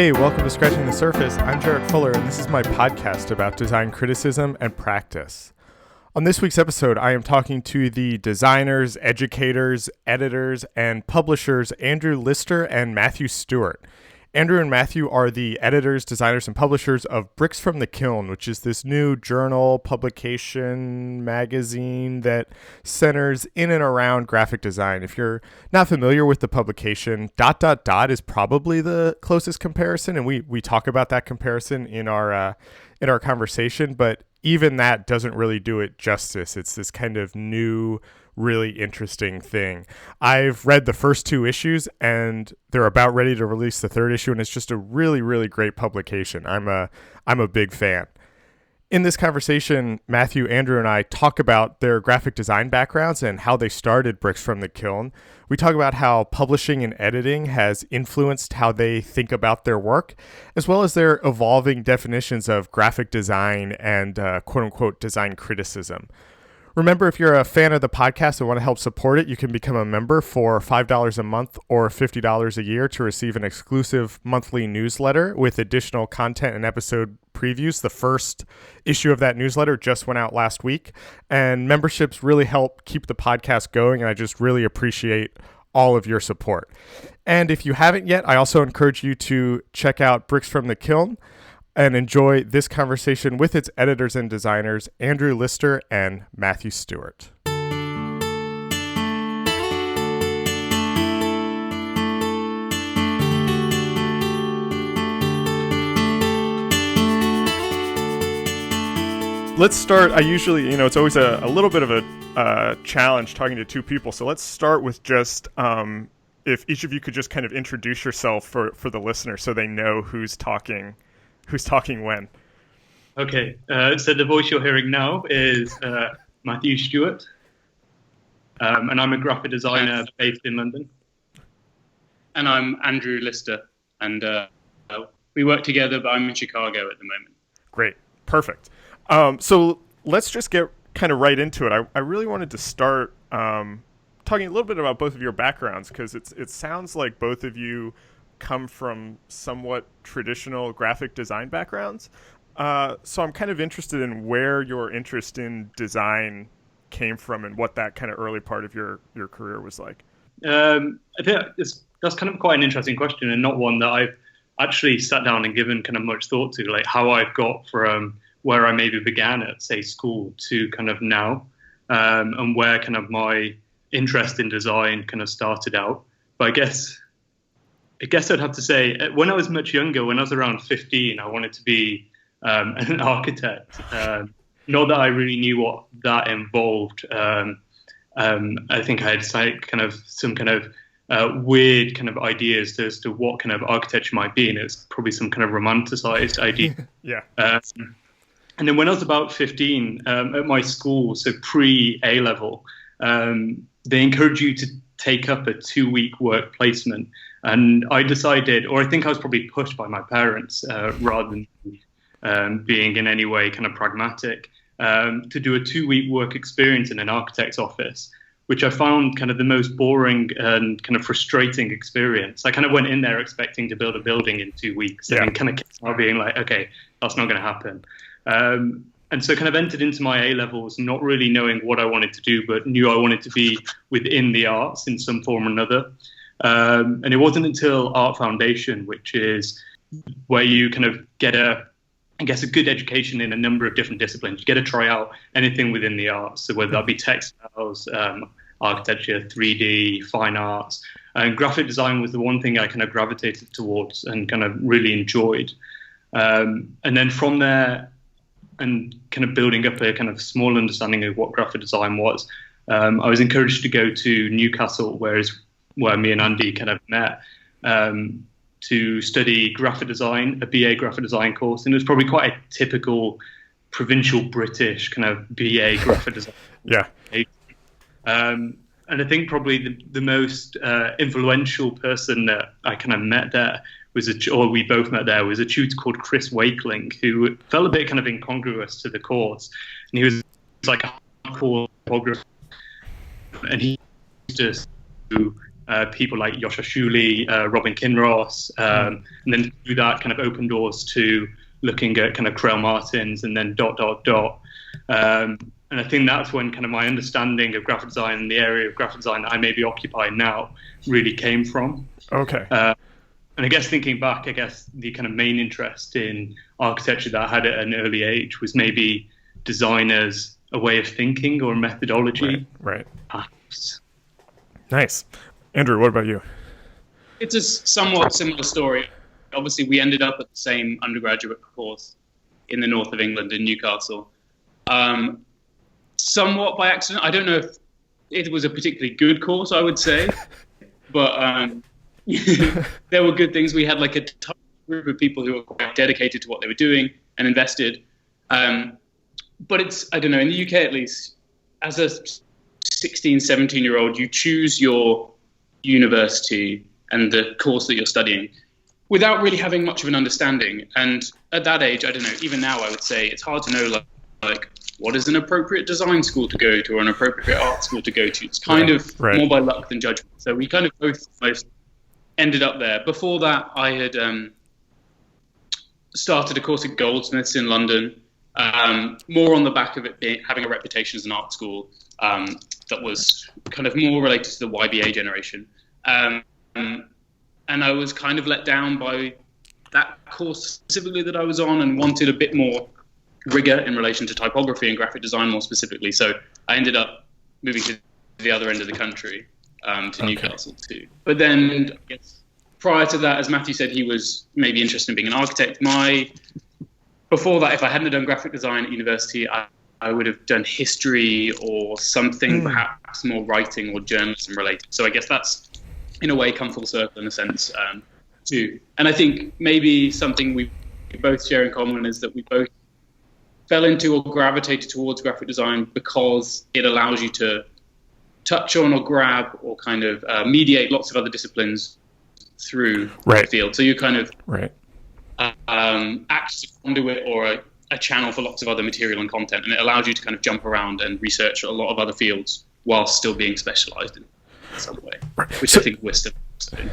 Hey, welcome to Scratching the Surface. I'm Jarrett Fuller, and this is my podcast about design criticism and practice. On this week's episode, I am talking to the designers, educators, editors, and publishers Andrew Lister and Matthew Stuart. Andrew and Matthew are the editors, designers, and publishers of Bricks from the Kiln, which is this new journal, publication, magazine that centers in and around graphic design. If you're not familiar with the publication, ... is probably the closest comparison, and we talk about that comparison in our conversation, but even that doesn't really do it justice. It's this kind of new, really interesting thing. I've read the first two issues and they're about ready to release the third issue, and it's just a really, really great publication. I'm a big fan. In this conversation, Matthew, Andrew, and I talk about their graphic design backgrounds and how they started Bricks from the Kiln. We talk about how publishing and editing has influenced how they think about their work, as well as their evolving definitions of graphic design and quote-unquote design criticism. Remember, if you're a fan of the podcast and want to help support it, you can become a member for $5 a month or $50 a year to receive an exclusive monthly newsletter with additional content and episode previews. The first issue of that newsletter just went out last week, and memberships really help keep the podcast going, and I just really appreciate all of your support. And if you haven't yet, I also encourage you to check out Bricks from the Kiln and enjoy this conversation with its editors and designers, Andrew Lister and Matthew Stuart. Let's start. I usually, it's always a little bit of a challenge talking to two people. So let's start with just if each of you could just kind of introduce yourself for the listener so they know who's talking when. Okay, so the voice you're hearing now is Matthew Stuart, and I'm a graphic designer based in London. And I'm Andrew Lister, and we work together, but I'm in Chicago at the moment. Great, perfect. So let's just get kind of right into it. I really wanted to start talking a little bit about both of your backgrounds, because it sounds like both of you come from somewhat traditional graphic design backgrounds. So I'm kind of interested in where your interest in design came from and what that kind of early part of your career was like. I think that's kind of quite an interesting question, and not one that I've actually sat down and given kind of much thought to, like how I've got from where I maybe began at, say, school to kind of now, and where kind of my interest in design kind of started out. But I guess I'd have to say, when I was much younger, when I was around 15, I wanted to be an architect. Not that I really knew what that involved. I think I had some kind of weird kind of ideas as to what kind of architecture might be, and it's probably some kind of romanticized idea. Yeah. And then when I was about 15, at my school, so pre-A level, they encourage you to take up a 2-week work placement. And I decided, or I think I was probably pushed by my parents rather than being in any way kind of pragmatic, to do a 2-week work experience in an architect's office, which I found kind of the most boring and kind of frustrating experience. I kind of went in there expecting to build a building in 2 weeks, and then kind of came out being like, okay, that's not going to happen. And so kind of entered into my A-levels not really knowing what I wanted to do, but knew I wanted to be within the arts in some form or another. And it wasn't until Art Foundation, which is where you kind of get a good education in a number of different disciplines. You get to try out anything within the arts, so whether that be textiles, architecture, 3D, fine arts. And graphic design was the one thing I kind of gravitated towards and kind of really enjoyed. And then from there, and kind of building up a kind of small understanding of what graphic design was, I was encouraged to go to Newcastle, where me and Andy kind of met, to study graphic design, a BA graphic design course. And it was probably quite a typical provincial British kind of BA graphic design. Yeah. And I think probably the most influential person that I kind of met there we both met there, was a tutor called Chris Wakeling, who felt a bit kind of incongruous to the course. And he was like a hardcore photographer. And he used to people like Yosha Shuli, Robin Kinross, and then through that kind of opened doors to looking at kind of Creel Martins and then ... And I think that's when kind of my understanding of graphic design and the area of graphic design that I may be occupying now really came from. Okay. And I guess thinking back, I guess the kind of main interest in architecture that I had at an early age was maybe design as a way of thinking or a methodology. Right. Perhaps. Nice. Andrew, what about you? It's a somewhat similar story. Obviously, we ended up at the same undergraduate course in the north of England, in Newcastle. Somewhat by accident. I don't know if it was a particularly good course, I would say. But there were good things. We had like a tough group of people who were quite dedicated to what they were doing and invested. But it's, I don't know, in the UK at least, as a 16, 17-year-old, you choose your university and the course that you're studying without really having much of an understanding. And at that age, I don't know, even now I would say it's hard to know like what is an appropriate design school to go to or an appropriate art school to go to. It's kind of more by luck than judgment. So we kind of both ended up there. Before that, I had started a course at Goldsmiths in London, more on the back of it having a reputation as an art school that was kind of more related to the YBA generation. And I was kind of let down by that course specifically that I was on and wanted a bit more rigor in relation to typography and graphic design more specifically. So I ended up moving to the other end of the country, to Newcastle too. But then I guess prior to that, as Matthew said, he was maybe interested in being an architect. Before that, if I hadn't done graphic design at university, I would have done history or something perhaps more writing or journalism related. So I guess that's in a way come full circle in a sense too. And I think maybe something we both share in common is that we both fell into or gravitated towards graphic design because it allows you to touch on or grab or kind of mediate lots of other disciplines through the field. So you kind of act as a conduit or a channel for lots of other material and content, and it allows you to kind of jump around and research a lot of other fields while still being specialized in some way, which I think we're still doing.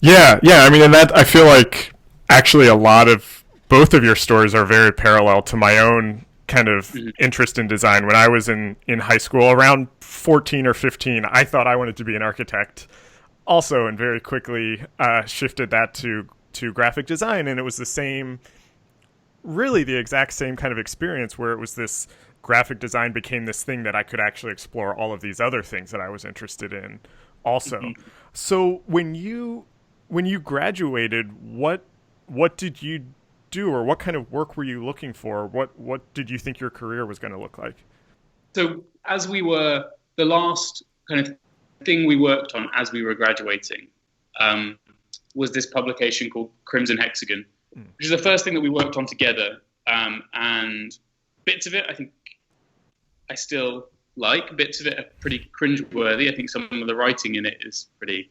Yeah. I mean, and that I feel like actually a lot of both of your stories are very parallel to my own kind of interest in design. When I was in high school, around 14 or 15, I thought I wanted to be an architect also, and very quickly shifted that to graphic design. And it was the same, really the exact same kind of experience where it was this graphic design became this thing that I could actually explore all of these other things that I was interested in also. So when you graduated, what did you do, or what kind of work were you looking for? What did you think your career was going to look like? So as we were, the last kind of thing we worked on as we were graduating was this publication called Crimson Hexagon, which is the first thing that we worked on together. And bits of it, I think I still like. Bits of it are pretty cringeworthy. I think some of the writing in it is pretty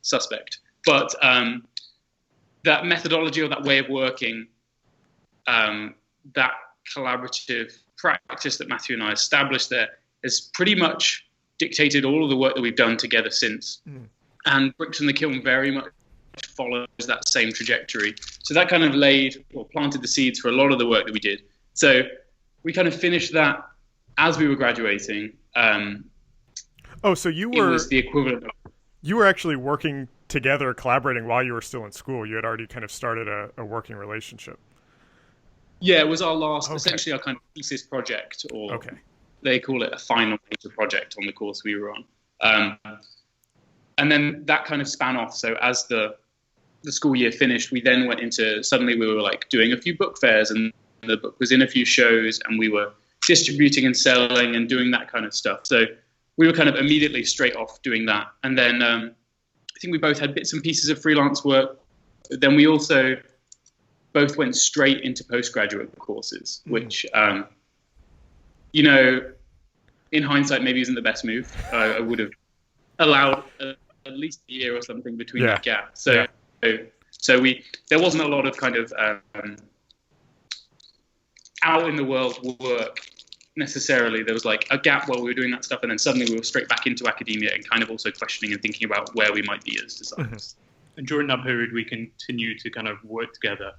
suspect. But that methodology or that way of working, that collaborative practice that Matthew and I established there has pretty much dictated all of the work that we've done together since. And Bricks in the Kiln very much follows that same trajectory. So that kind of planted the seeds for a lot of the work that we did. So we kind of finished that as we were graduating. So you were... It was the equivalent of... You were actually working together, collaborating while you were still in school. You had already kind of started a working relationship. Yeah, it was our last, essentially our kind of thesis project, or they call it a final major project on the course we were on. And then that kind of span off. So as the school year finished, we then went into, suddenly we were like doing a few book fairs, and the book was in a few shows, and we were distributing and selling and doing that kind of stuff. So we were kind of immediately straight off doing that. And then I think we both had bits and pieces of freelance work. Then we also both went straight into postgraduate courses, which, in hindsight, maybe isn't the best move. I would have allowed at least a year or something between that gap. So there wasn't a lot of kind of out in the world work necessarily. There was like a gap while we were doing that stuff, and then suddenly we were straight back into academia and kind of also questioning and thinking about where we might be as designers. And during that period, we continued to kind of work together.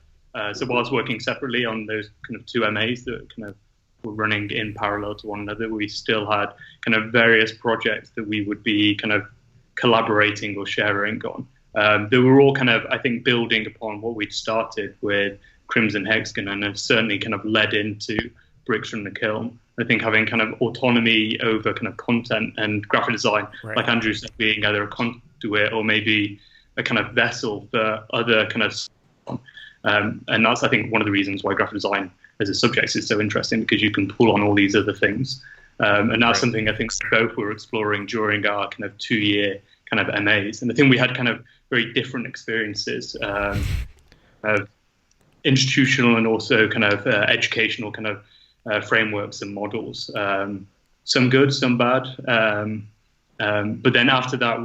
So whilst working separately on those kind of two MAs that kind of were running in parallel to one another, we still had kind of various projects that we would be kind of collaborating or sharing on. They were all kind of, I think, building upon what we'd started with Crimson Hexagon, and have certainly kind of led into Bricks from the Kiln. I think having kind of autonomy over kind of content and graphic design, like Andrew said, being either a conduit or maybe a kind of vessel for other kind of, and that's, I think, one of the reasons why graphic design as a subject is so interesting, because you can pull on all these other things. And that's something I think both were exploring during our kind of 2-year kind of MAs. And I think we had kind of very different experiences of institutional and also kind of educational kind of frameworks and models. Some good, some bad. But then after that,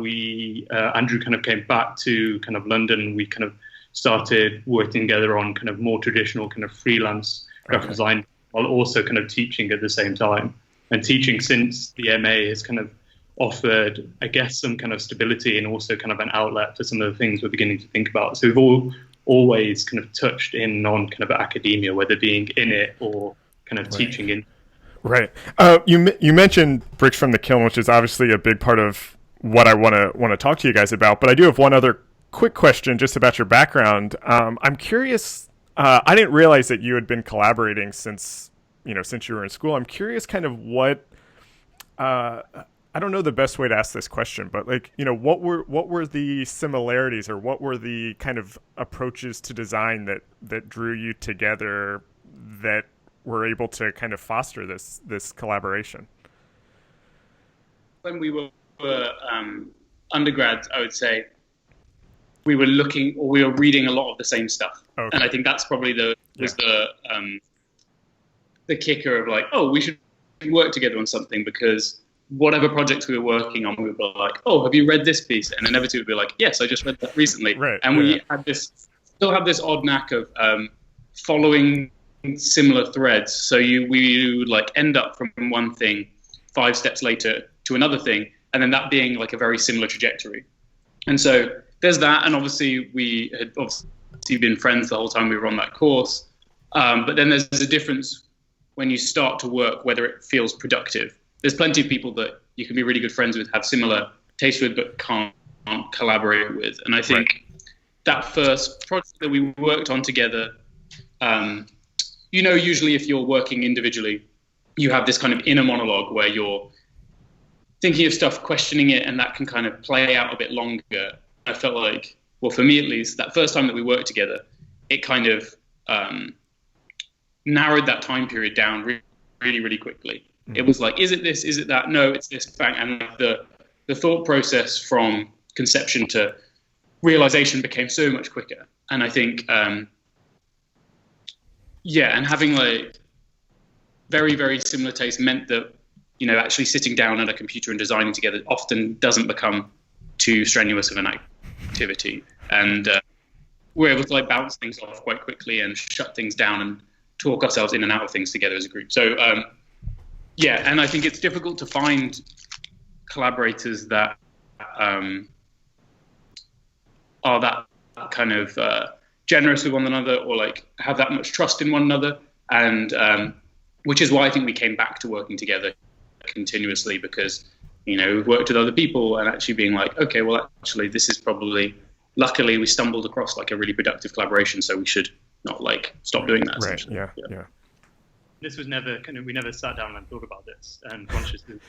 Andrew kind of came back to kind of London. We kind of started working together on kind of more traditional kind of freelance graphic design, while also kind of teaching at the same time. And teaching, since the MA, has kind of offered, I guess, some kind of stability and also kind of an outlet for some of the things we're beginning to think about. So we've always kind of touched in on kind of academia, whether being in it or kind of teaching in. Right. You mentioned Bricks from the Kiln, which is obviously a big part of what I want to talk to you guys about. But I do have one other quick question just about your background. I'm curious. I didn't realize that you had been collaborating since you were in school. I'm curious, kind of what. I don't know the best way to ask this question, but what were the similarities, or what were the kind of approaches to design that drew you together, that were able to kind of foster this collaboration? When we were undergrads, I would say we were reading a lot of the same stuff. Okay. And I think that's probably the kicker of like, oh, we should work together on something, because whatever projects we were working on, we would be like, oh, have you read this piece? And inevitably we'd be like, yes, I just read that recently. Right. And we still have this odd knack of following similar threads. So we would like end up from one thing 5 steps later to another thing, and then that being like a very similar trajectory. And so there's that, and obviously we had been friends the whole time we were on that course. But then there's a difference when you start to work, whether it feels productive. There's plenty of people that you can be really good friends with, have similar tastes with, but can't collaborate with. And I think that first project that we worked on together, usually if you're working individually, you have this kind of inner monologue where you're thinking of stuff, questioning it, and that can kind of play out a bit longer. I felt like, well, for me at least, that first time that we worked together, it kind of narrowed that time period down really, really quickly. Mm-hmm. It was like, is it this? Is it that? No, it's this. Bang. And the thought process from conception to realization became so much quicker. And I think, and having like very, very similar tastes meant that, actually sitting down at a computer and designing together often doesn't become too strenuous of an activity. And we're able to like bounce things off quite quickly and shut things down and talk ourselves in and out of things together as a group. So, and I think it's difficult to find collaborators that are that kind of generous with one another, or like have that much trust in one another. And which is why I think we came back to working together continuously, because we've worked with other people and actually being like, okay, well, actually this is probably, luckily we stumbled across like a really productive collaboration, so we should not like stop doing that. Right. Yeah. This was never we never sat down and thought about this and consciously,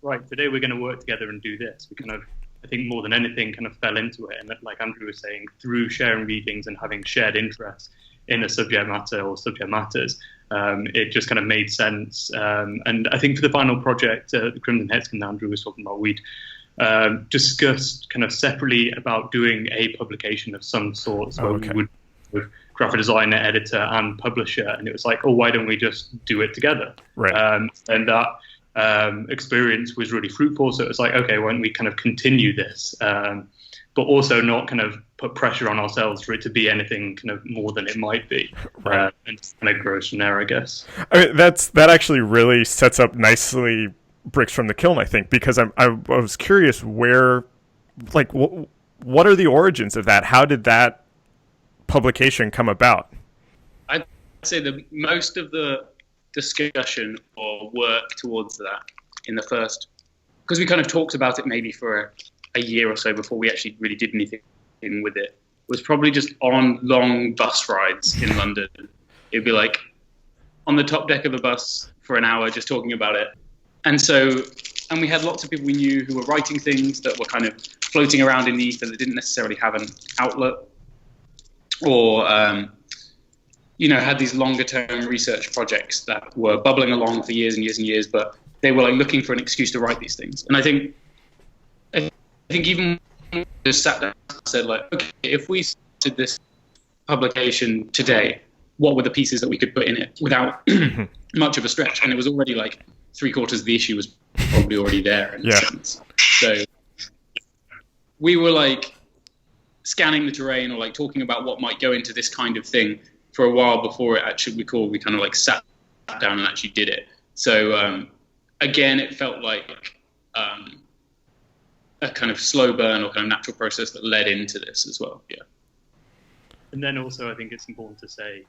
right, today we're going to work together and do this. We kind of, I think more than anything, kind of fell into it. And like Andrew was saying, through sharing readings and having shared interests in a subject matter or subject matters, it just kind of made sense. And I think for the final project, the Crimson Hexagon that Andrew was talking about, we'd discussed kind of separately about doing a publication of some sort. So we would, with graphic designer, editor, and publisher, and it was like, oh, why don't we just do it together? Right. And that experience was really fruitful. So it was like, okay, why don't we kind of continue this, but also not kind of put pressure on ourselves for it to be anything kind of more than it might be, right. And just kind of grows from there, I guess. I mean, that actually really sets up nicely Bricks from the Kiln, I think, because I was curious where, like, what are the origins of that? How did that publication come about? I'd say that most of the discussion or work towards that in the first, because we kind of talked about it maybe for a year or so before we actually really did anything with it, was probably just on long bus rides in London. It'd be like on the top deck of a bus for an hour just talking about it. And we had lots of people we knew who were writing things that were kind of floating around in the ether that didn't necessarily have an outlet, or had these longer term research projects that were bubbling along for years and years and years, but they were like looking for an excuse to write these things. And I think even just sat down and said, like, okay, if we did this publication today, what were the pieces that we could put in it without much of a stretch? And it was already like 3/4 of the issue was probably already there in a sense. So we were like scanning the terrain or like talking about what might go into this kind of thing for a while before it actually we kind of like sat down and actually did it. So again, it felt like a kind of slow burn or kind of natural process that led into this as well. Yeah. And then also, I think it's important to say,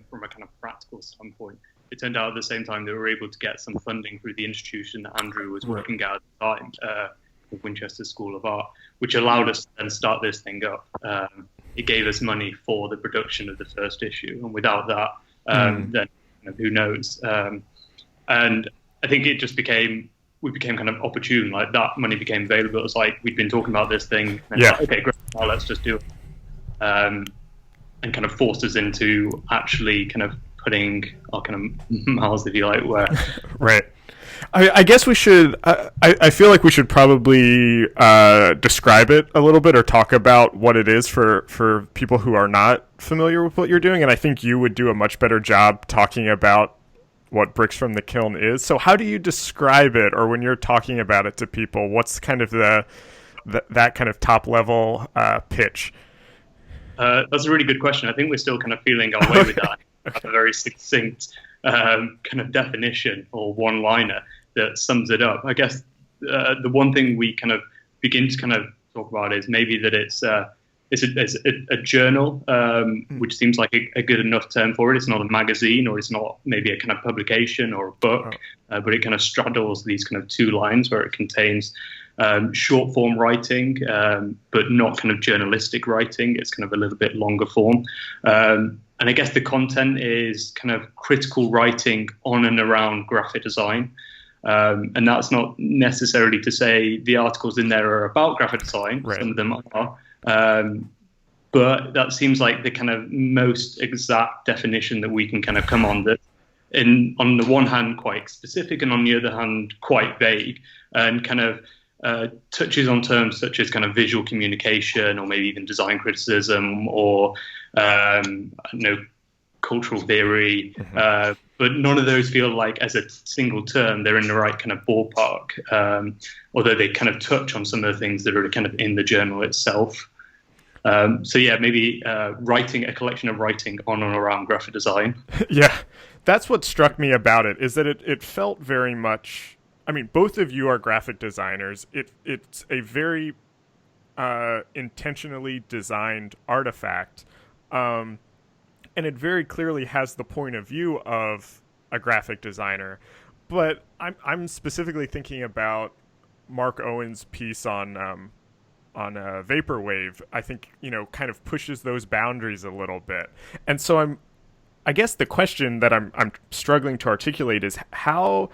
from a kind of practical standpoint, it turned out at the same time that we were able to get some funding through the institution that Andrew was working at the time, the Winchester School of Art, which allowed us to then start this thing up. It gave us money for the production of the first issue, and without that, then who knows? And I think it just we became kind of opportune, like that money became available. It was like we'd been talking about this thing, and like, okay, great, now let's just do it. And kind of forced us into actually kind of putting our kind of mouths, if you like, where. Right. I guess we should. I feel like we should probably describe it a little bit or talk about what it is for people who are not familiar with what you're doing. And I think you would do a much better job talking about what Bricks from the Kiln is. So how do you describe it, or when you're talking about it to people, what's kind of that kind of top level pitch? That's a really good question. I think we're still kind of feeling our way with that. Okay. A very succinct kind of definition or one-liner that sums it up. I guess the one thing we kind of begin to kind of talk about is maybe that it's a journal, which seems like a good enough term for it. It's not a magazine, or it's not maybe a kind of publication or a book, but it kind of straddles these kind of two lines where it contains short form writing, but not kind of journalistic writing. It's kind of a little bit longer form. And I guess the content is kind of critical writing on and around graphic design. And that's not necessarily to say the articles in there are about graphic design. Right. Some of them are. But that seems like the kind of most exact definition that we can kind of come on that, on the one hand, quite specific, and on the other hand, quite vague, and kind of touches on terms such as kind of visual communication, or maybe even design criticism, or cultural theory. Mm-hmm. But none of those feel like, as a single term, they're in the right kind of ballpark, although they kind of touch on some of the things that are kind of in the journal itself. So yeah, maybe writing, a collection of writing on and around graphic design. Yeah, that's what struck me about it, is that it felt very much, I mean, both of you are graphic designers. It's a very intentionally designed artifact. And it very clearly has the point of view of a graphic designer. But I'm specifically thinking about Mark Owen's piece on Vaporwave. I think, kind of pushes those boundaries a little bit. And so I guess the question that I'm struggling to articulate is how,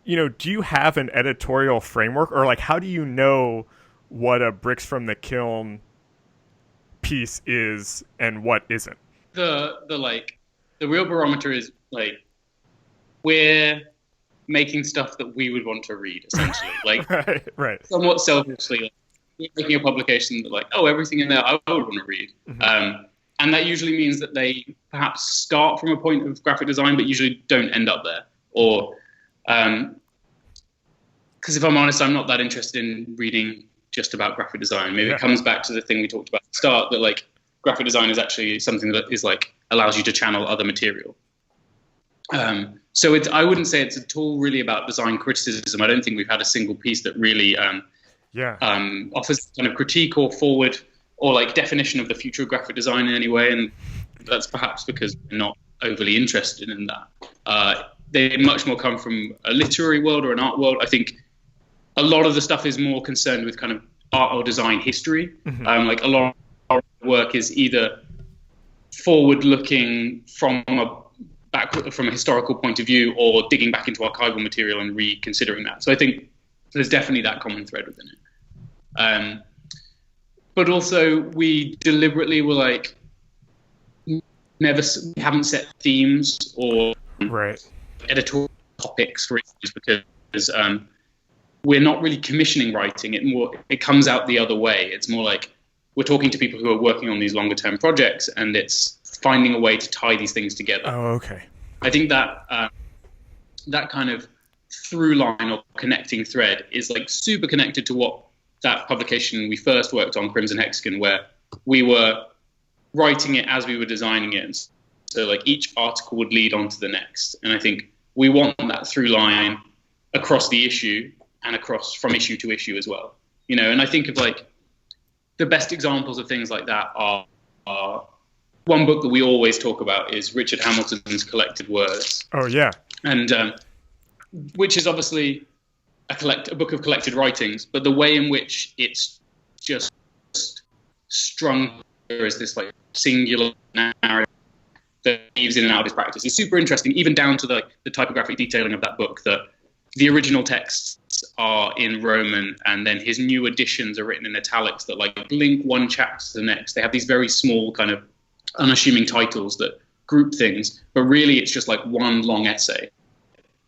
do you have an editorial framework, or like, how do you know what a Bricks from the Kiln piece is and what isn't? The real barometer is like, we're making stuff that we would want to read, essentially. Like, right. Somewhat selfishly, like, making a publication that, like, everything in there I would want to read. Mm-hmm. And that usually means that they perhaps start from a point of graphic design, but usually don't end up there. Or, because if I'm honest, I'm not that interested in reading just about graphic design. Maybe it comes back to the thing we talked about at the start, that like graphic design is actually something that is like allows you to channel other material. So I wouldn't say it's at all really about design criticism. I don't think we've had a single piece that really offers kind of critique or forward or like definition of the future of graphic design in any way. And that's perhaps because we're not overly interested in that. They much more come from a literary world or an art world. I think a lot of the stuff is more concerned with kind of art or design history. Like a lot of our work is either forward-looking from a historical point of view, or digging back into archival material and reconsidering that. So I think there's definitely that common thread within it. But also we deliberately were like, we haven't set themes or editorial topics for issues because we're not really commissioning writing. It comes out the other way. It's more like we're talking to people who are working on these longer term projects, and it's finding a way to tie these things together. Oh, okay. I think that that kind of through line or connecting thread is like super connected to what that publication we first worked on, Crimson Hexagon, where we were writing it as we were designing it. So like each article would lead on to the next. And I think we want that through line across the issue and across from issue to issue as well. You know, and I think of like the best examples of things like that are one book that we always talk about is Richard Hamilton's Collected Words. Oh, yeah. And which is obviously a book of collected writings, but the way in which it's just strung as this like singular narrative that weaves in and out of his practice is super interesting, even down to the typographic detailing of that book, that the original texts are in Roman and then his new editions are written in italics that like link one chapter to the next. They have these very small kind of unassuming titles that group things, but really it's just like one long essay,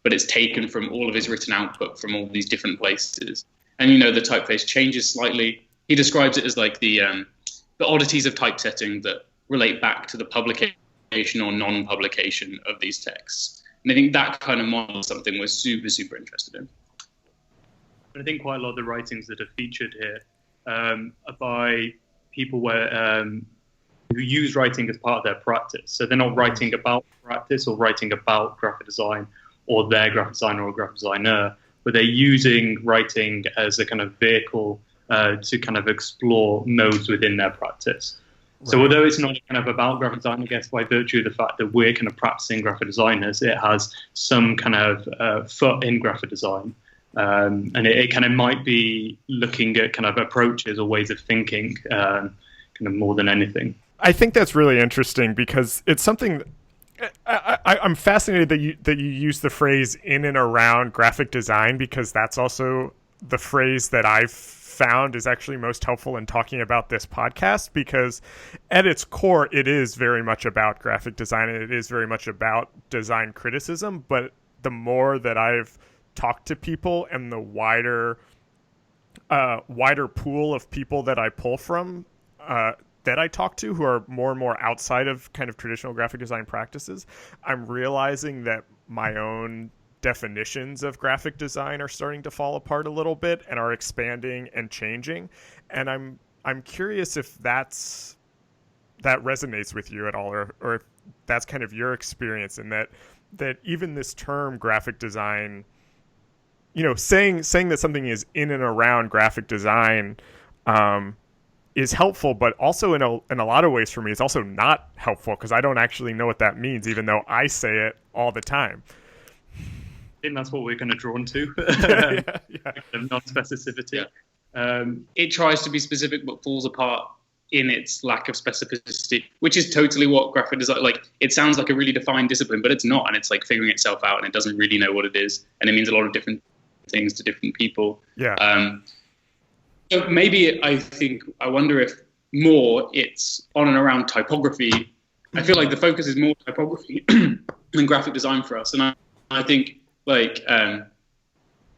but it's taken from all of his written output from all these different places. And, you know, the typeface changes slightly. He describes it as like the oddities of typesetting that relate back to the publication or non-publication of these texts. And I think that kind of model is something we're super, super interested in. I think quite a lot of the writings that are featured here are by people who use writing as part of their practice. So they're not writing about practice or writing about graphic design or their graphic designer or graphic designer, but they're using writing as a kind of vehicle to kind of explore modes within their practice. Right. So although it's not kind of about graphic design, I guess by virtue of the fact that we're kind of practicing graphic designers, it has some kind of foot in graphic design. And it kind of might be looking at kind of approaches or ways of thinking kind of more than anything. I think that's really interesting because it's something I'm fascinated that you use the phrase in and around graphic design, because that's also the phrase that I've found is actually most helpful in talking about this podcast, because at its core, it is very much about graphic design and it is very much about design criticism. But the more that I've talked to people and the wider pool of people that I pull from, that I talk to who are more and more outside of kind of traditional graphic design practices, I'm realizing that my own definitions of graphic design are starting to fall apart a little bit and are expanding and changing. And I'm curious if that resonates with you at all, or if that's kind of your experience, in that even this term graphic design, you know, saying that something is in and around graphic design is helpful, but also in a lot of ways for me, it's also not helpful because I don't actually know what that means, even though I say it all the time. I think that's what we're kind of drawn to, non-specificity. Yeah. It tries to be specific, but falls apart in its lack of specificity, which is totally what graphic design, like, it sounds like a really defined discipline, but it's not, and it's like figuring itself out, and it doesn't really know what it is, and it means a lot of different things to different people. Yeah. So maybe I wonder if more it's on and around typography. I feel like the focus is more typography than graphic design for us. And I think like, I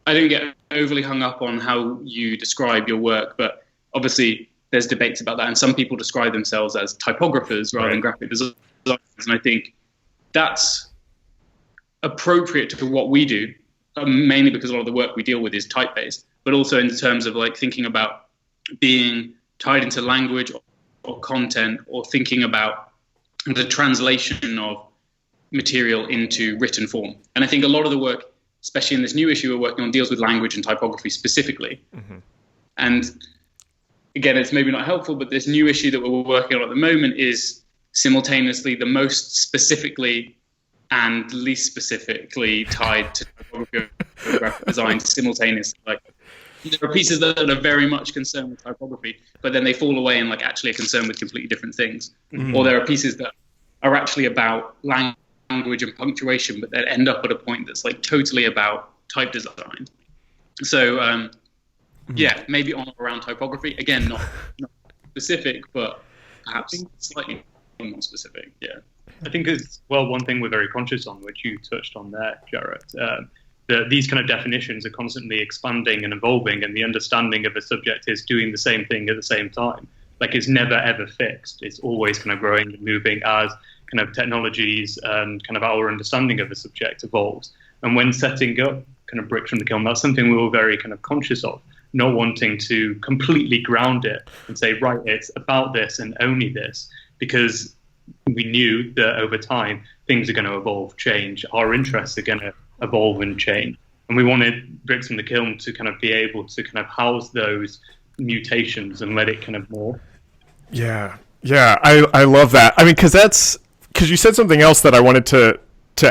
don't get overly hung up on how you describe your work, but obviously there's debates about that. And some people describe themselves as typographers rather than graphic designers. And I think that's appropriate to what we do, mainly because a lot of the work we deal with is type-based, but also in terms of like thinking about being tied into language or content, or thinking about the translation of material into written form. And I think a lot of the work, especially in this new issue we're working on, deals with language and typography specifically. Mm-hmm. And again, it's maybe not helpful, but this new issue that we're working on at the moment is simultaneously the most specifically and least specifically tied to typography or graphic design simultaneously. Like, there are pieces that are very much concerned with typography, but then they fall away and like actually are concerned with completely different things. Mm-hmm. Or there are pieces that are actually about language and punctuation, but that end up at a point that's like totally about type design. So yeah, maybe on or around typography. Again, not specific, but perhaps slightly more specific. Yeah. I think as well, one thing we're very conscious on, which you touched on there, Jarrett, that these kind of definitions are constantly expanding and evolving, and the understanding of a subject is doing the same thing at the same time. Like, it's never ever fixed. It's always kind of growing and moving as kind of technologies and kind of our understanding of a subject evolves. And when setting up kind of bricks from the kiln, that's something we were very kind of conscious of, not wanting to completely ground it and say, right, it's about this and only this, because we knew that over time things are going to evolve, change. Our interests are going to evolve and change. And we wanted bricks from the kiln to kind of be able to kind of house those mutations and let it kind of morph. Yeah, I love that. I mean, because you said something else that I wanted to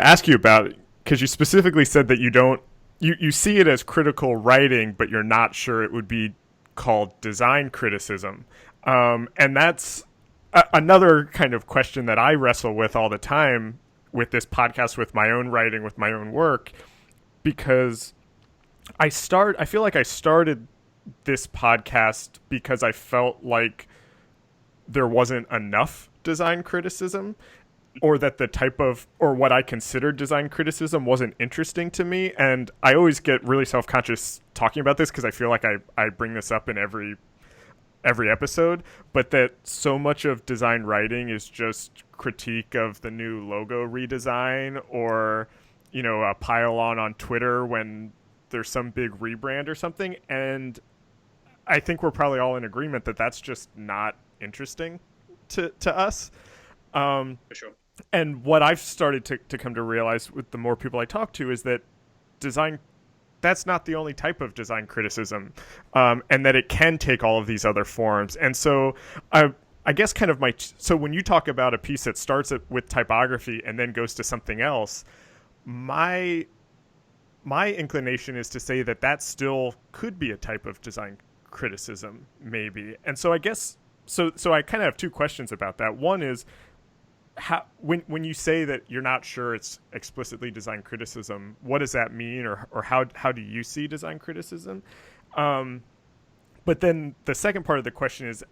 ask you about, because you specifically said that you see it as critical writing, but you're not sure it would be called design criticism. And that's another kind of question that I wrestle with all the time with this podcast, with my own writing, with my own work, because I feel like I started this podcast because I felt like there wasn't enough design criticism, or that the type of, or what I considered design criticism wasn't interesting to me. And I always get really self-conscious talking about this because I feel like I bring this up in every episode, but that so much of design writing is just critique of the new logo redesign, or, you know, a pile on Twitter when there's some big rebrand or something. And I think we're probably all in agreement that that's just not interesting to us. For sure. And what I've started to come to realize with the more people I talk to is that that's not the only type of design criticism, and that it can take all of these other forms. And so I guess kind of so when you talk about a piece that starts with typography and then goes to something else, my inclination is to say that still could be a type of design criticism, maybe. And so I guess, so I kind of have two questions about that. One is, when you say that you're not sure it's explicitly design criticism, what does that mean, or how do you see design criticism? But then the second part of the question is,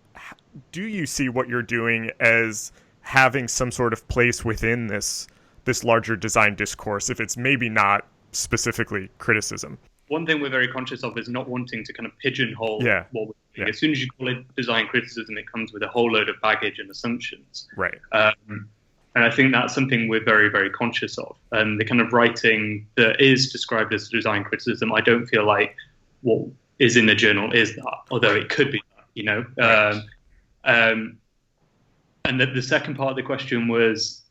do you see what you're doing as having some sort of place within this larger design discourse, if it's maybe not specifically criticism? One thing we're very conscious of is not wanting to kind of pigeonhole what we're doing. Yeah. As soon as you call it design criticism, it comes with a whole load of baggage and assumptions. Right. And I think that's something we're very, very conscious of. And the kind of writing that is described as design criticism, I don't feel like what is in the journal is that, although it could be that, you know. Right. And the second part of the question was,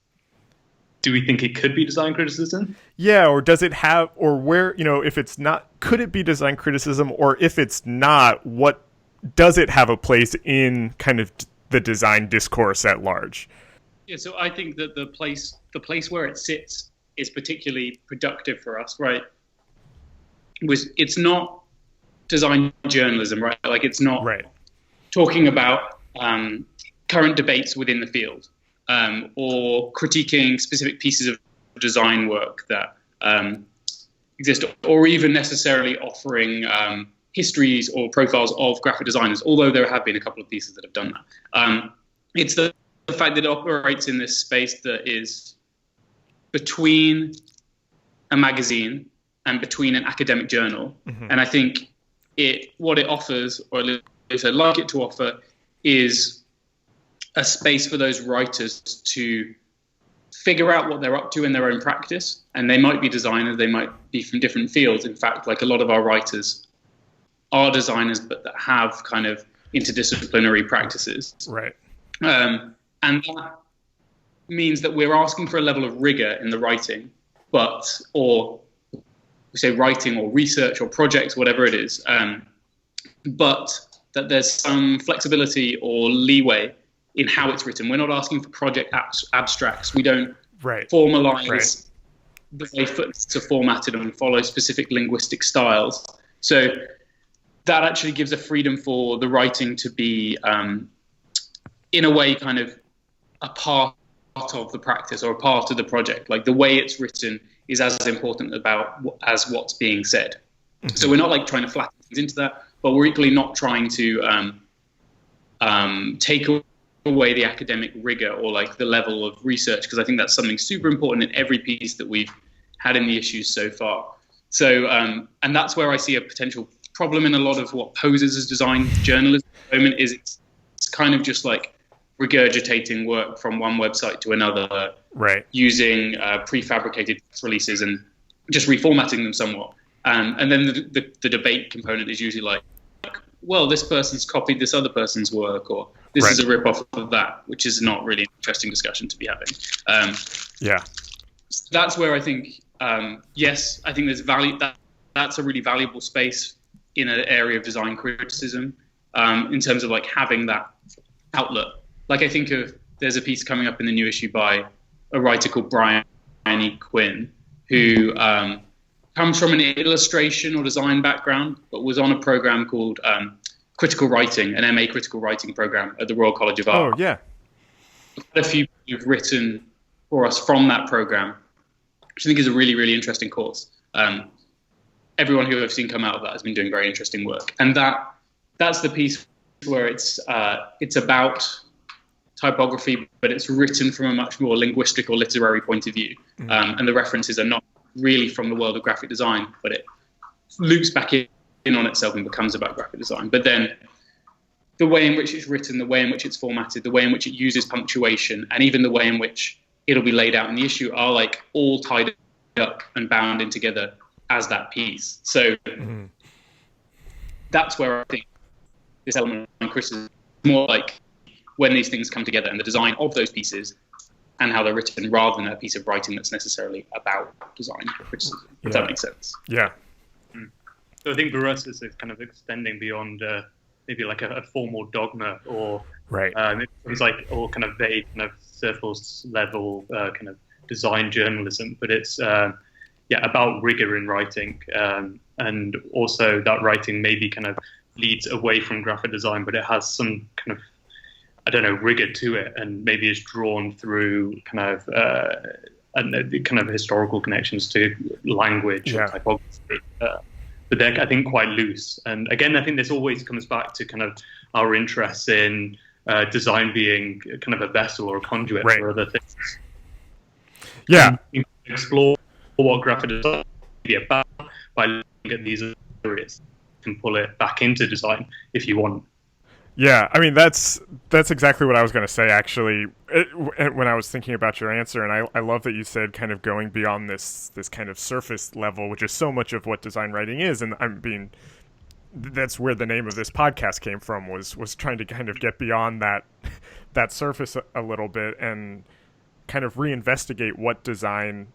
do we think it could be design criticism? Yeah, or does it have, or where, you know, if it's not, could it be design criticism? Or if it's not, what does it have a place in kind of the design discourse at large? Yeah, so I think that the place where it sits is particularly productive for us, right? It's not design journalism, right? Like, it's not talking about current debates within the field, or critiquing specific pieces of design work that exist, or even necessarily offering histories or profiles of graphic designers, although there have been a couple of pieces that have done that. It's the fact that it operates in this space that is between a magazine and between an academic journal. Mm-hmm. And I think what it offers, or at least I'd like it to offer, is a space for those writers to figure out what they're up to in their own practice. And they might be designers, they might be from different fields. In fact, like, a lot of our writers are designers, but that have kind of interdisciplinary practices. Right. And that means that we're asking for a level of rigor in the writing, or we say writing or research or projects, whatever it is, but that there's some flexibility or leeway in how it's written. We're not asking for project abstracts. We don't formalize the way footnotes are formatted and follow specific linguistic styles. So that actually gives a freedom for the writing to be, in a way, kind of a part of the practice or a part of the project. Like the way it's written is as important as what's being said. Mm-hmm. So we're not like trying to flatten things into that, but we're equally not trying to take away the academic rigor or like the level of research, because I think that's something super important in every piece that we've had in the issues so far. So, and that's where I see a potential problem in a lot of what poses as design journalism at the moment. Is it's kind of just like regurgitating work from one website to another, using prefabricated releases and just reformatting them somewhat. And then the debate component is usually like, well, this person's copied this other person's work, or this is a rip-off of that, which is not really an interesting discussion to be having. That's where I think, yes, I think there's value. That's a really valuable space in an area of design criticism, in terms of like having that outlet. Like I think there's a piece coming up in the new issue by a writer called Brian E. Quinn, who comes from an illustration or design background, but was on a program called Critical Writing, an MA Critical Writing program at the Royal College of Art. Oh, yeah. Quite a few people have written for us from that program, which I think is a really, really interesting course. Everyone who I've seen come out of that has been doing very interesting work. And that's the piece where it's about typography, but it's written from a much more linguistic or literary point of view. And the references are not really from the world of graphic design, but it loops back in on itself and becomes about graphic design. But then the way in which it's written, the way in which it's formatted, the way in which it uses punctuation, and even the way in which it'll be laid out in the issue are like all tied up and bound in together as that piece. So that's where I think this element of criticism is more like when these things come together and the design of those pieces and how they're written, rather than a piece of writing that's necessarily about design criticism, if that makes sense. Yeah. So I think for us, it's kind of extending beyond maybe like a formal dogma, or it's like all kind of vague, kind of surface level kind of design journalism, but it's about rigor in writing, and also that writing maybe kind of leads away from graphic design, but it has some kind of, I don't know, rigor to it, and maybe is drawn through kind of historical connections to language or typography. But they're, I think, quite loose. And again, I think this always comes back to kind of our interest in design being kind of a vessel or a conduit for other things. Yeah. You can explore what graphic design is about by looking at these areas and pull it back into design if you want. Yeah, I mean, that's exactly what I was going to say, actually, when I was thinking about your answer. And I love that you said kind of going beyond this kind of surface level, which is so much of what design writing is. And that's where the name of this podcast came from, was trying to kind of get beyond that surface a little bit and kind of reinvestigate what design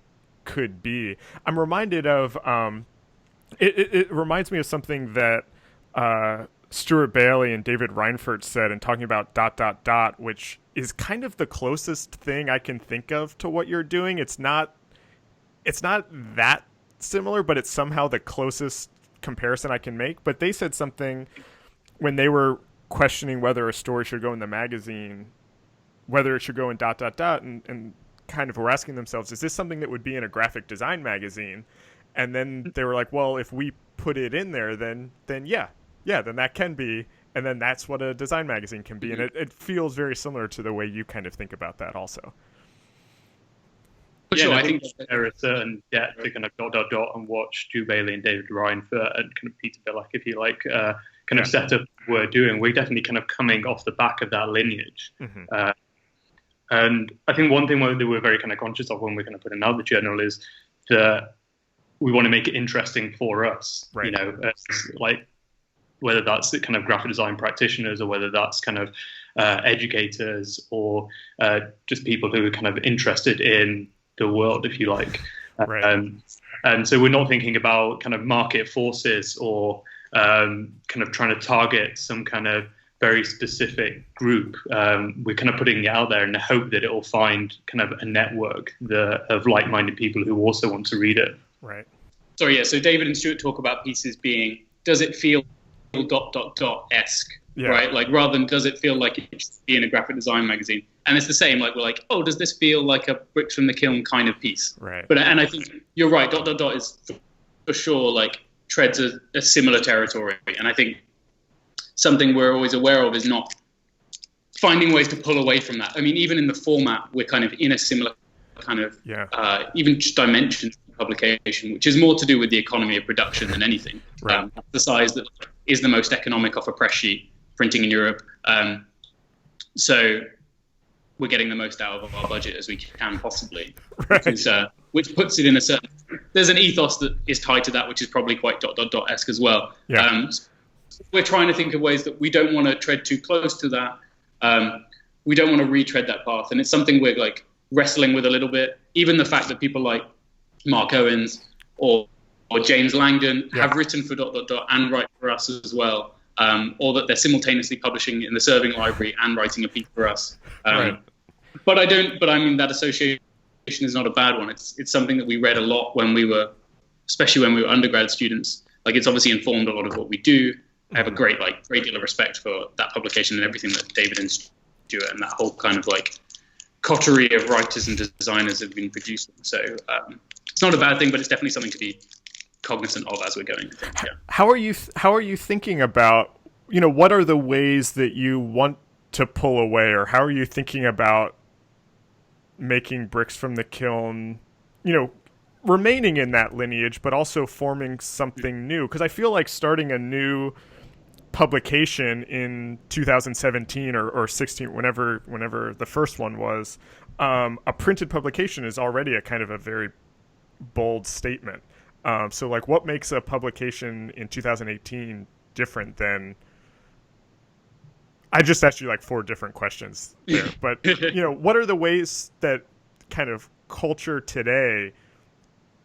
could be. I'm reminded of, it reminds me of something that Stuart Bailey and David Reinfurt said in talking about ... which is kind of the closest thing I can think of to what you're doing. It's not that similar, but it's somehow the closest comparison I can make. But they said something when they were questioning whether a story should go in the magazine, whether it should go in ... and kind of were asking themselves, is this something that would be in a graphic design magazine? And then they were like, well, if we put it in there, then yeah, then that can be, and then that's what a design magazine can be. And it feels very similar to the way you kind of think about that also. Yeah, I think there is a certain depth to kind of ... and watch Stu Bailey and David Reinfurt and kind of Peter Billock, if you like, kind of set up what we're doing. We're definitely kind of coming off the back of that lineage. And I think one thing that we're very kind of conscious of when we're going to put another the journal is that we want to make it interesting for us. You know, like whether that's the kind of graphic design practitioners or whether that's kind of educators or just people who are kind of interested in the world, if you like. Right. And so we're not thinking about kind of market forces or kind of trying to target some kind of very specific group. We're kind of putting it out there in the hope that it will find kind of a network of like-minded people who also want to read it. Right. Sorry, yeah. So David and Stuart talk about pieces being, does it feel ... esque, right? Like rather than does it feel like it should be in a graphic design magazine? And it's the same. Like we're like, oh, does this feel like a bricks from the kiln kind of piece? Right. And I think you're right. ... is for sure like treads a similar territory. And I think something we're always aware of is not finding ways to pull away from that. I mean, even in the format, we're kind of in a similar kind of even just dimension publication, which is more to do with the economy of production than anything. Right. The size that is the most economic off a press sheet printing in Europe. So we're getting the most out of our budget as we can possibly, right. which puts it in a certain. There's an ethos that is tied to that, which is probably quite ... esque as well. Yeah. We're trying to think of ways that we don't want to tread too close to that. We don't want to retread that path, and it's something we're like wrestling with a little bit. Even the fact that people like Mark Owens or James Langdon have written for ... and write for us as well, or that they're simultaneously publishing in the Serving Library and writing a piece for us. Right. But I mean that association is not a bad one. It's something that we read a lot especially when we were undergrad students. Like it's obviously informed a lot of what we do. I have a great deal of respect for that publication and everything that David and Stuart and that whole kind of like coterie of writers and designers have been producing. So it's not a bad thing, but it's definitely something to be cognizant of as we're going. I think, yeah. How are you thinking about, what are the ways that you want to pull away, or how are you thinking about making bricks from the kiln, remaining in that lineage, but also forming something new? Because I feel like starting a new publication in 2017 or 16, whenever the first one was, a printed publication is already a kind of a very bold statement. So like what makes a publication in 2018 different than... I just asked you like 4 different questions there, but what are the ways that kind of culture today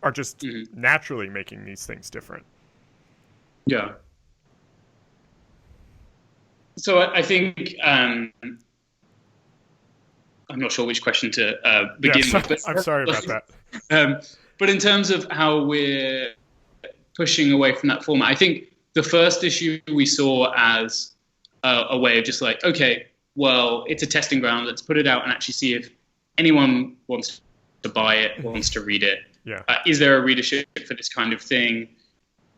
are just naturally making these things different? Yeah. So I think I'm not sure which question to begin with. But I'm sorry about that. But in terms of how we're pushing away from that format, I think the first issue we saw as a way of just like, okay, well, it's a testing ground. Let's put it out and actually see if anyone wants to buy it, wants to read it. Yeah. Is there a readership for this kind of thing?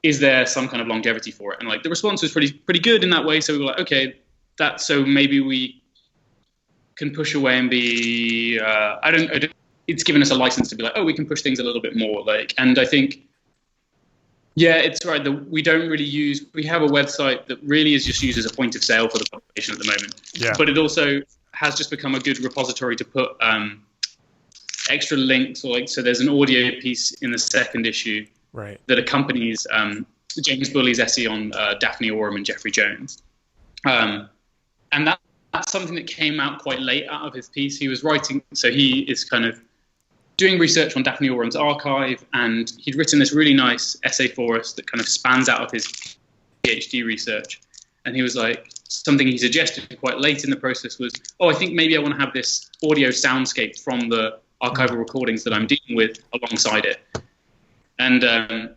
Is there some kind of longevity for it? And like the response was pretty good in that way. So we were like, okay, so maybe we can push away and be, it's given us a license to be like, oh, we can push things a little bit more. And I think, yeah, it's right that we don't really we have a website that really is just used as a point of sale for the publication at the moment. Yeah. But it also has just become a good repository to put extra links, so there's an audio piece in the second issue that accompanies James Bully's essay on Daphne Oram and Jeffrey Jones. And that's something that came out quite late out of his piece. He was writing, so he is kind of doing research on Daphne Oram's archive, and he'd written this really nice essay for us that kind of spans out of his PhD research. And he was like, something he suggested quite late in the process was, I think maybe I want to have this audio soundscape from the archival recordings that I'm dealing with alongside it. And a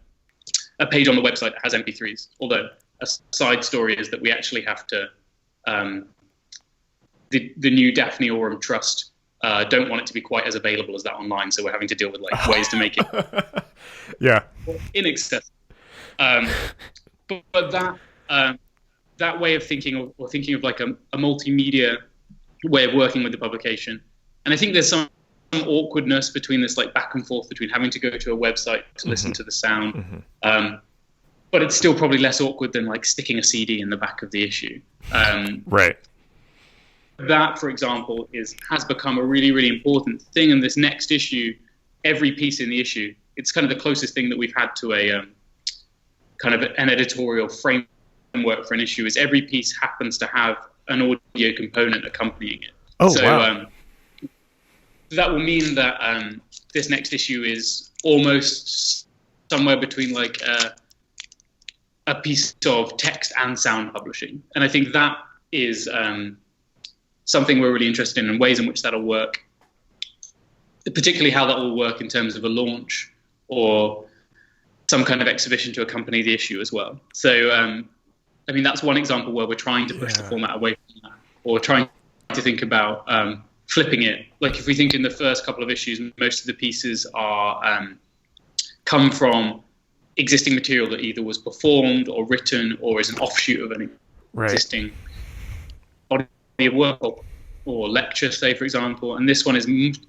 page on the website that has MP3s, although a side story is that we actually have to, the new Daphne Oram Trust don't want it to be quite as available as that online, so we're having to deal with like ways to make it inaccessible. But that way of thinking, or thinking of like a multimedia way of working with the publication, and I think there's some awkwardness between this like back and forth between having to go to a website to listen to the sound, but it's still probably less awkward than like sticking a CD in the back of the issue. Right. That, for example, has become a really, really important thing. And this next issue, every piece in the issue, it's kind of the closest thing that we've had to a kind of an editorial framework. Every piece in the issue has a work for an issue is every piece happens to have an audio component accompanying it. Oh, so, wow. That will mean that this next issue is almost somewhere between like a piece of text and sound publishing. And I think that is something we're really interested in, and ways in which that'll work, particularly how that will work in terms of a launch or some kind of exhibition to accompany the issue as well. So, I mean, that's one example where we're trying to push the format away from that, or trying to think about flipping it. Like if we think in the first couple of issues, most of the pieces are come from existing material that either was performed or written or is an offshoot of an existing body of work or lecture, say, for example. And this one is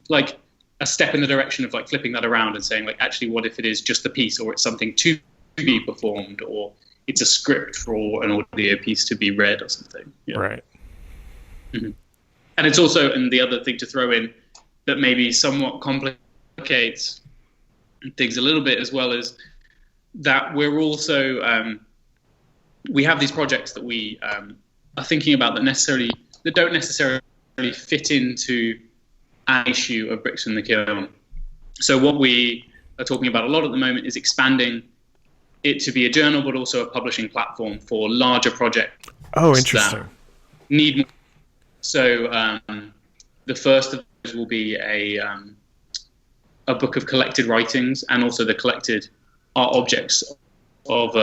like a step in the direction of like flipping that around and saying, like, actually, what if it is just a piece, or it's something to be performed, or it's a script for an audio piece to be read or something. Yeah. Right. Mm-hmm. And it's also, and the other thing to throw in that maybe somewhat complicates things a little bit as well, is that we're also, we have these projects that we are thinking about that don't necessarily fit into an issue of Bricks from the Kiln. So what we are talking about a lot at the moment is expanding it to be a journal, but also a publishing platform for larger projects. Oh, interesting. Need more. So the first of those will be a book of collected writings, and also the collected art objects of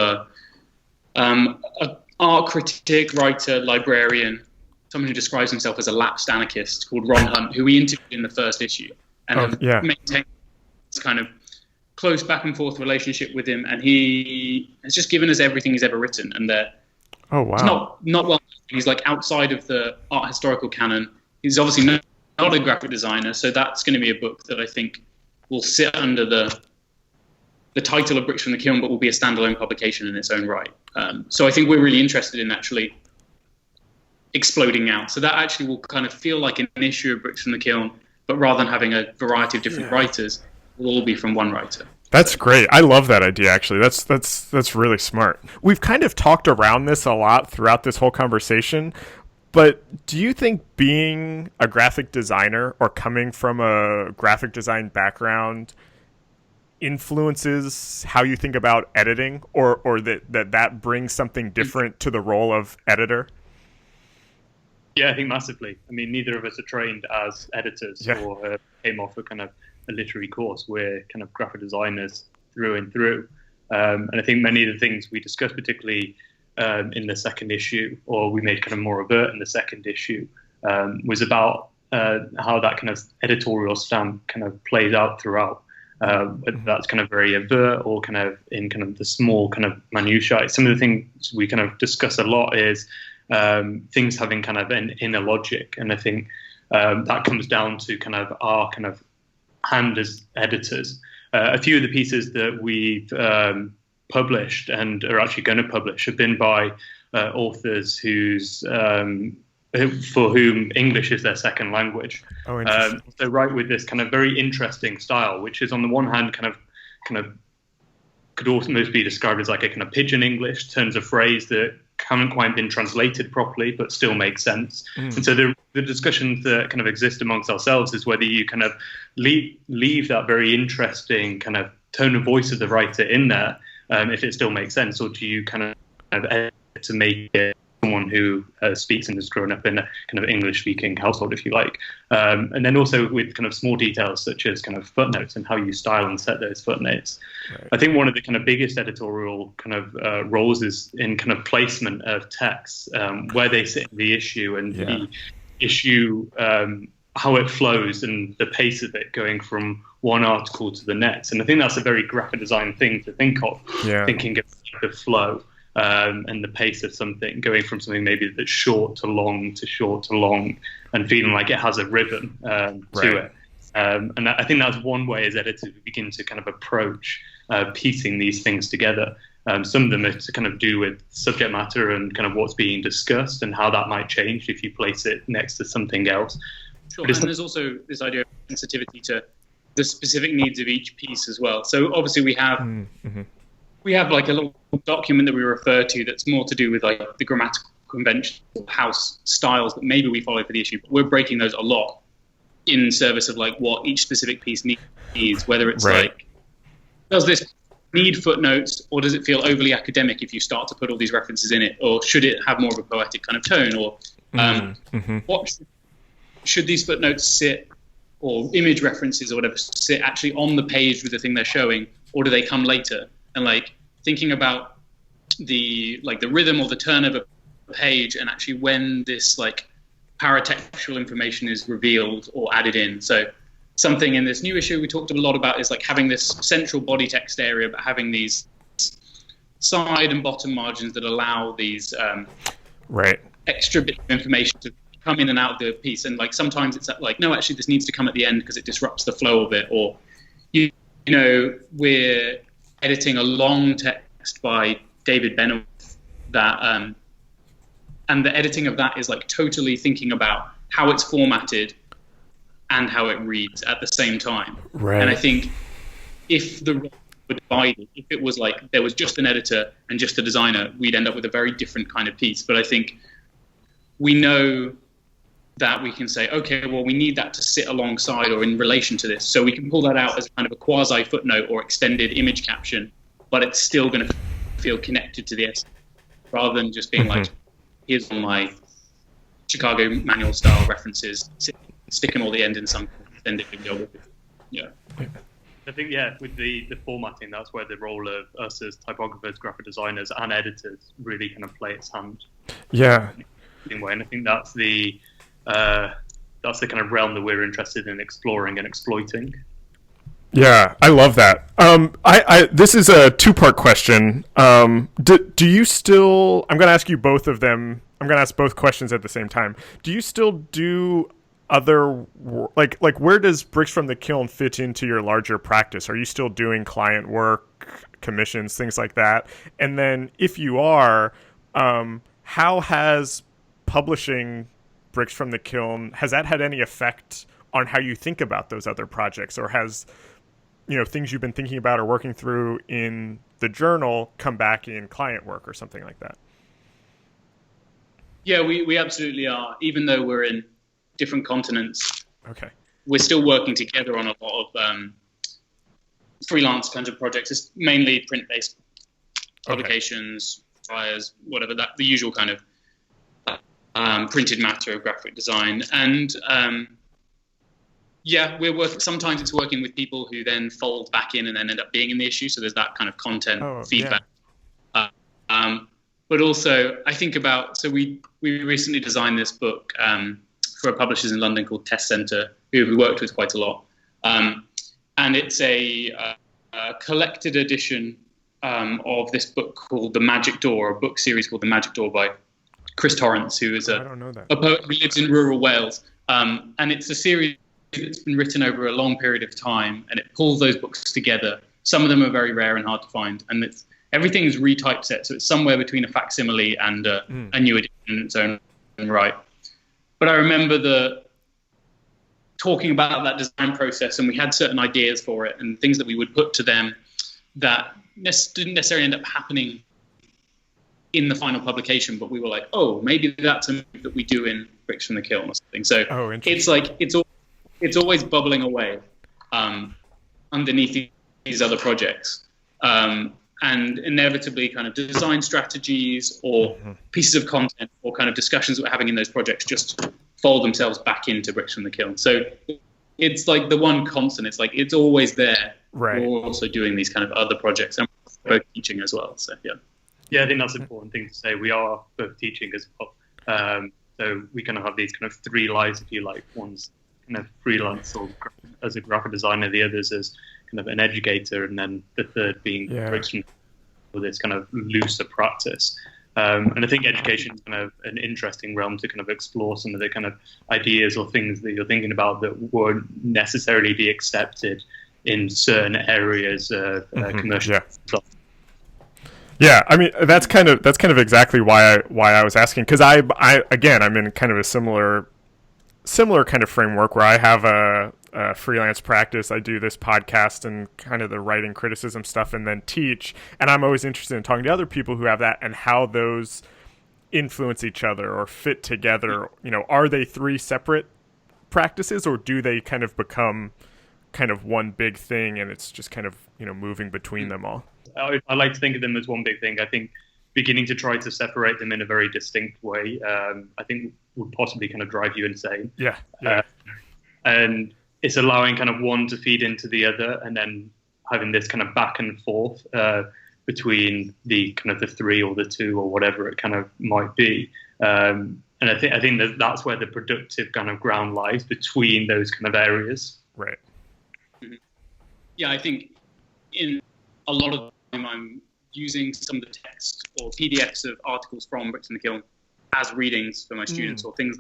an art critic, writer, librarian, someone who describes himself as a lapsed anarchist, called Ron Hunt, who we interviewed in the first issue, and maintained this kind of close back and forth relationship with him. And he has just given us everything he's ever written, and it's not well. He's like outside of the art historical canon. He's obviously not a graphic designer, so that's going to be a book that I think will sit under the title of Bricks from the Kiln, but will be a standalone publication in its own right. So I think we're really interested in actually exploding out. So that actually will kind of feel like an issue of Bricks from the Kiln, but rather than having a variety of different writers, it will all be from one writer. That's great. I love that idea, actually. That's really smart. We've kind of talked around this a lot throughout this whole conversation, but do you think being a graphic designer or coming from a graphic design background influences how you think about editing, or that brings something different to the role of editor? Yeah, I think massively. I mean, neither of us are trained as editors or came off a kind of a literary course. We're kind of graphic designers through and through. And I think many of the things we discussed, particularly in the second issue, or we made kind of more overt in the second issue, was about how that kind of editorial stamp kind of plays out throughout. Whether that's kind of very overt or kind of in kind of the small kind of minutiae. Some of the things we kind of discuss a lot is things having kind of an inner logic, and I think that comes down to kind of our kind of hand as editors. A few of the pieces that we've published and are actually going to publish have been by authors for whom English is their second language. Oh, interesting. So write with this kind of very interesting style, which is on the one hand kind of could almost be described as like a kind of pidgin English, turns of phrase that haven't quite been translated properly but still make sense. And so the discussions that kind of exist amongst ourselves is whether you kind of leave that very interesting kind of tone of voice of the writer in there, if it still makes sense, or do you kind of edit to make it someone who speaks and has grown up in a kind of English-speaking household, if you like. And then also with kind of small details such as kind of footnotes and how you style and set those footnotes. Right. I think one of the kind of biggest editorial kind of roles is in kind of placement of texts, where they sit in the issue and the issue, how it flows and the pace of it going from one article to the next. And I think that's a very graphic design thing to think of, thinking of the flow. And the pace of something, going from something maybe that's short to long to short to long, and feeling like it has a rhythm to it. And I think that's one way as editors we begin to kind of approach piecing these things together. Some of them are to kind of do with subject matter and kind of what's being discussed and how that might change if you place it next to something else. Sure, and there's also this idea of sensitivity to the specific needs of each piece as well. So obviously we have we have like a little document that we refer to that's more to do with like the grammatical conventional house styles that maybe we follow for the issue, but we're breaking those a lot in service of like what each specific piece needs, whether it's like, does this need footnotes, or does it feel overly academic if you start to put all these references in it, or should it have more of a poetic kind of tone, or what should these footnotes sit, or image references or whatever, sit actually on the page with the thing they're showing, or do they come later? And like thinking about the rhythm or the turn of a page, and actually when this like paratextual information is revealed or added in. So something in this new issue we talked a lot about is like having this central body text area, but having these side and bottom margins that allow these extra bits of information to come in and out of the piece. And like sometimes it's like, no, actually this needs to come at the end because it disrupts the flow of it. Or you know, we're editing a long text by David Benowitz that and the editing of that is like totally thinking about how it's formatted and how it reads at the same time. Right. And I think if the role were divided, if it was like there was just an editor and just a designer, we'd end up with a very different kind of piece. But I think we know that we can say, okay, well, we need that to sit alongside or in relation to this. So we can pull that out as kind of a quasi footnote or extended image caption, but it's still going to feel connected to the essay, rather than just being like, here's all my Chicago manual style references, stick them all the end in some extended geography. Yeah. I think, with the formatting, that's where the role of us as typographers, graphic designers, and editors really kind of play its hand. Yeah. And I think that's the kind of realm that we're interested in exploring and exploiting. Yeah, I love that. This is a two-part question. Do you still? I'm going to ask you both of them. I'm going to ask both questions at the same time. Do you still do other like where does Bricks from the Kiln fit into your larger practice? Are you still doing client work, commissions, things like that? And then if you are, how has publishing Bricks from the Kiln, has that had any effect on how you think about those other projects, or has things you've been thinking about or working through in the journal come back in client work or something like that? Yeah, we absolutely are. Even though we're in different continents, we're still working together on a lot of freelance kinds of projects. It's mainly print-based publications, flyers, whatever, the usual kind of printed matter of graphic design. And we're working. Sometimes it's working with people who then fold back in and then end up being in the issue. So there's that kind of content feedback. But also, I think about, so we recently designed this book for publishers in London called Test Centre, who we worked with quite a lot. And it's a collected edition of this book called The Magic Door, a book series called The Magic Door by Chris Torrance, who is a poet who lives in rural Wales. And it's a series that's been written over a long period of time, and it pulls those books together. Some of them are very rare and hard to find, and everything is retypeset, so it's somewhere between a facsimile and a new edition in its own right. But I remember talking about that design process, and we had certain ideas for it and things that we would put to them that didn't necessarily end up happening in the final publication, but we were like, oh, maybe that's a move that we do in Bricks from the Kiln or something. So it's like it's always bubbling away underneath these other projects. And inevitably kind of design strategies or pieces of content or kind of discussions that we're having in those projects just fold themselves back into Bricks from the Kiln. So it's like the one constant. It's like it's always there. Right. We're also doing these kind of other projects, and we're both teaching as well. So yeah, I think that's an important thing to say. We are both teaching as well. So we kind of have these kind of three lives, if you like. One's kind of freelance or as a graphic designer, the others as kind of an educator, and then the third being Bricks from this kind of looser practice. And I think education is kind of an interesting realm to kind of explore some of the kind of ideas or things that you're thinking about that won't necessarily be accepted in certain areas of commercial stuff. Yeah, I mean that's kind of exactly why I was asking, because I'm in kind of a similar similar kind of framework where I have a freelance practice. I do this podcast and kind of the writing criticism stuff and then teach. And I'm always interested in talking to other people who have that and how those influence each other or fit together. You know, are they three separate practices, or do they kind of become kind of one big thing and it's just kind of, you know, moving between them all? I like to think of them as one big thing. I think beginning to try to separate them in a very distinct way, I think would possibly kind of drive you insane. Yeah. And it's allowing kind of one to feed into the other, and then having this kind of back and forth between the kind of the three or the two or whatever it kind of might be. And I think that's where the productive kind of ground lies, between those kind of areas. Right. Mm-hmm. Yeah, I think in a lot of the time I'm using some of the text or PDFs of articles from Bricks in the Kiln as readings for my students, or things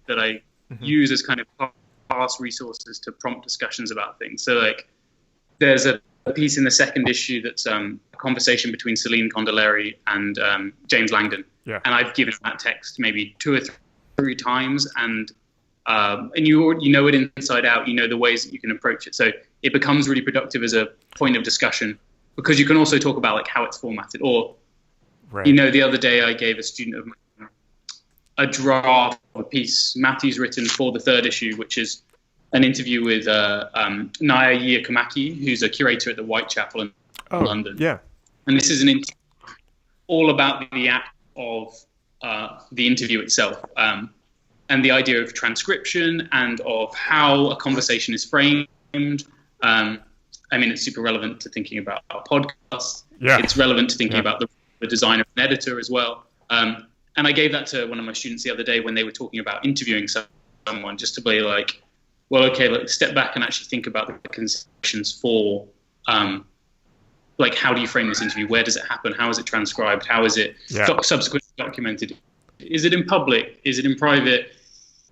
that I use as kind of past resources to prompt discussions about things. So like there's a piece in the second issue that's a conversation between Celine Condolleri and James Langdon. Yeah. And I've given that text maybe 2 or 3 times, and you know it inside out. You know the ways that you can approach it. So it becomes really productive as a point of discussion, because you can also talk about like how it's formatted. Or, right. You know, the other day I gave a student of mine a draft of a piece Matthew's written for the third issue, which is an interview with Naya Giacomakki, who's a curator at the Whitechapel in London. Yeah. And this is an interview all about the act of the interview itself, and the idea of transcription and of how a conversation is framed. I mean, it's super relevant to thinking about our podcast. Yeah. It's relevant to thinking about the design of an editor as well. And I gave that to one of my students the other day when they were talking about interviewing someone, just to be like, well, okay, let's step back and actually think about the considerations for, like, how do you frame this interview? Where does it happen? How is it transcribed? How is it subsequently documented? Is it in public? Is it in private?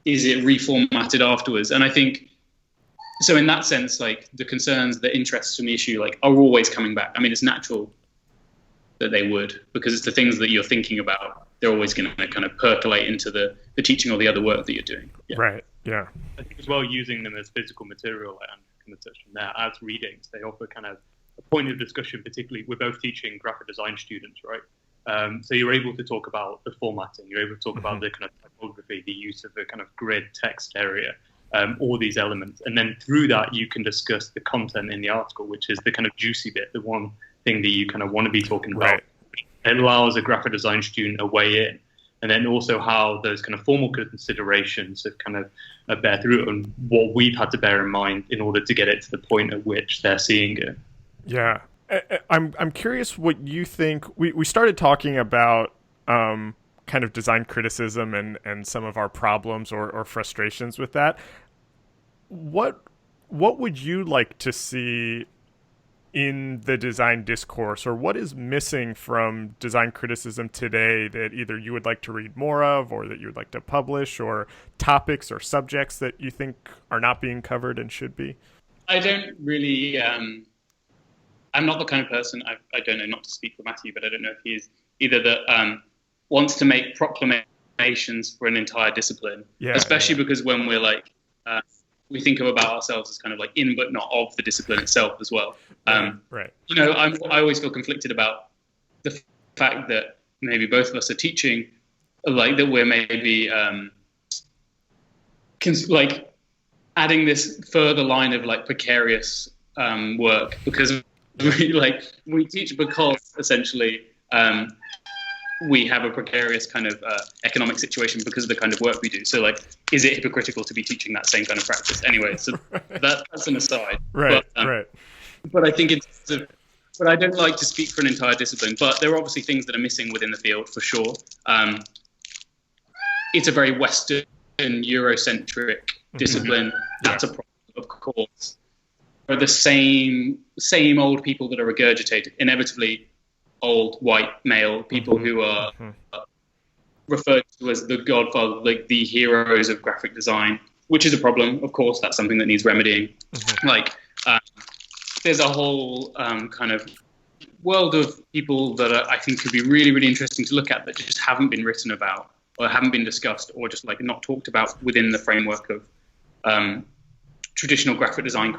Is it reformatted afterwards? And I think, so in that sense, like, the concerns, the interests from the issue, like, are always coming back. I mean, it's natural that they would, because it's the things that you're thinking about. They're always going to kind of percolate into the teaching or the other work that you're doing. Yeah. Right. Yeah. I think as well, using them as physical material, and kind of touched on there, as readings, they offer kind of a point of discussion. Particularly, we're both teaching graphic design students, right? So you're able to talk about the formatting, you're able to talk about the kind of typography, the use of the kind of grid text area, all these elements, and then through that you can discuss the content in the article, which is the kind of juicy bit, the one thing that you kind of want to be talking about. Right. It allows a graphic design student a way in, and then also how those kind of formal considerations have kind of bear through, and what we've had to bear in mind in order to get it to the point at which they're seeing it. Yeah. I'm curious what you think. We started talking about kind of design criticism and some of our problems or frustrations with that. What would you like to see in the design discourse, or what is missing from design criticism today that either you would like to read more of, or that you would like to publish, or topics or subjects that you think are not being covered and should be? I don't really, I'm not the kind of person, I don't know, not to speak for Matthew, but I don't know if he is either that wants to make proclamations for an entire discipline, especially because when we're like, we think about ourselves as kind of like in but not of the discipline itself as well. Right. You know, I always feel conflicted about the fact that maybe both of us are teaching, like that we're maybe like adding this further line of like precarious work, because we teach because essentially we have a precarious kind of economic situation because of the kind of work we do. So, like, is it hypocritical to be teaching that same kind of practice? Anyway, so that's an aside. Right, but, right. But I think but I don't like to speak for an entire discipline. But there are obviously things that are missing within the field for sure. It's a very Western, Eurocentric discipline. That's a problem, of course. Are the same old people that are regurgitated, inevitably old white male people who are referred to as the godfather, like the heroes of graphic design, which is a problem. Of course, that's something that needs remedying. Like, there's a whole kind of world of people that I think could be really, really interesting to look at that just haven't been written about. or haven't been discussed, or just like not talked about within the framework of traditional graphic design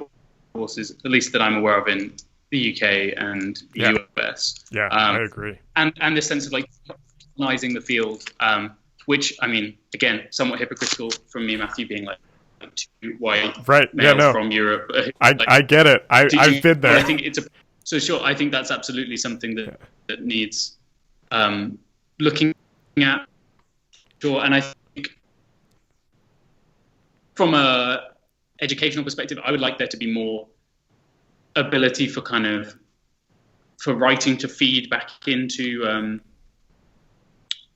courses, at least that I'm aware of in the UK and the US. Yeah, I agree. And this sense of like recognizing the field, which, I mean, again, somewhat hypocritical from me, Matthew, being like two white males from Europe. I get it. I've been there. I think I think that's absolutely something that needs looking at. Sure, and I think from a educational perspective, I would like there to be more ability for writing to feed back into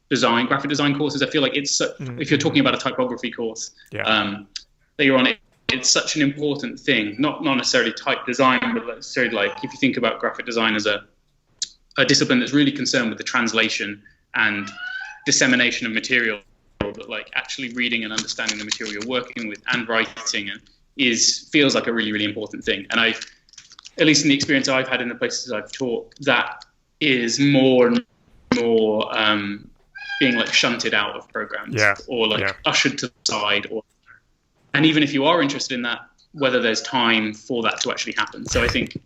graphic design courses. I feel like it's if you're talking about a typography course that you're on, it's such an important thing. Not necessarily type design, but necessarily like if you think about graphic design as a discipline that's really concerned with the translation and dissemination of material, but like actually reading and understanding the material you're working with and writing feels like a really, really important thing. And at least in the experience I've had in the places I've taught, that is more and more being like shunted out of programs or ushered to the side. And even if you are interested in that, whether there's time for that to actually happen. So I think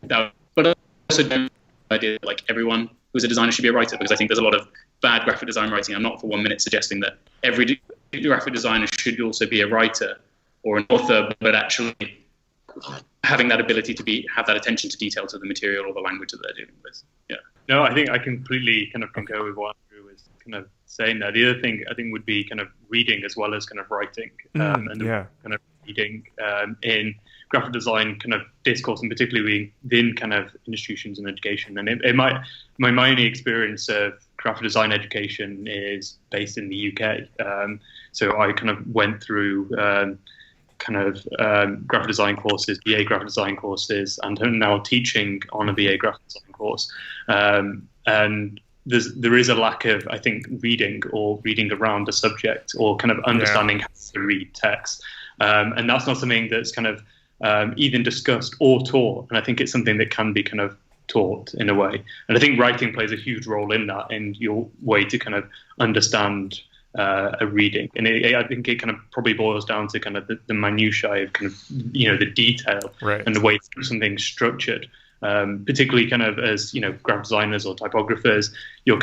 that, but I also don't idea like everyone who's a designer should be a writer, because I think there's a lot of bad graphic design writing. I'm not for 1 minute suggesting that every graphic designer should also be a writer or an author, but actually having that ability to have that attention to detail to the material or the language that they're dealing with. Yeah. No, I think I completely kind of concur with what Andrew was kind of saying there. The other thing I think would be kind of reading as well as kind of writing, kind of reading in graphic design kind of discourse, and particularly within kind of institutions and education. And my only experience of graphic design education is based in the UK. So I kind of went through graphic design courses, BA graphic design courses, and I'm now teaching on a BA graphic design course. And there is a lack of, I think, reading around a subject or kind of understanding how to read text. And that's not something that's kind of even discussed or taught. And I think it's something that can be kind of taught in a way. And I think writing plays a huge role in that, in your way to kind of understand a reading. And I think it kind of probably boils down to kind of the minutiae of kind of, the detail and the way something's structured. Particularly kind of as, graphic designers or typographers, you're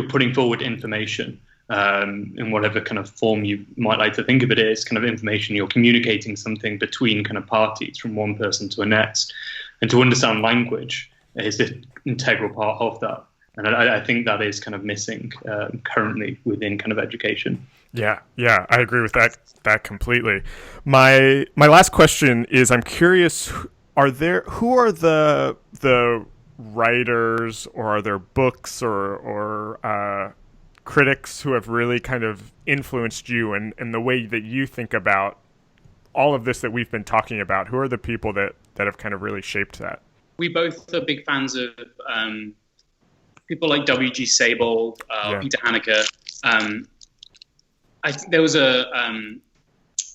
putting forward information in whatever kind of form you might like to think of it as, kind of information. You're communicating something between kind of parties, from one person to the next. And to understand language is an integral part of that. And I think that is kind of missing currently within kind of education. Yeah, I agree with that completely. My last question is, I'm curious, who are the writers, or are there books or critics who have really kind of influenced you and the way that you think about all of this that we've been talking about? Who are the people that have kind of really shaped that? We both are big fans of people like W.G. Sable, Peter Haneke. I think there was a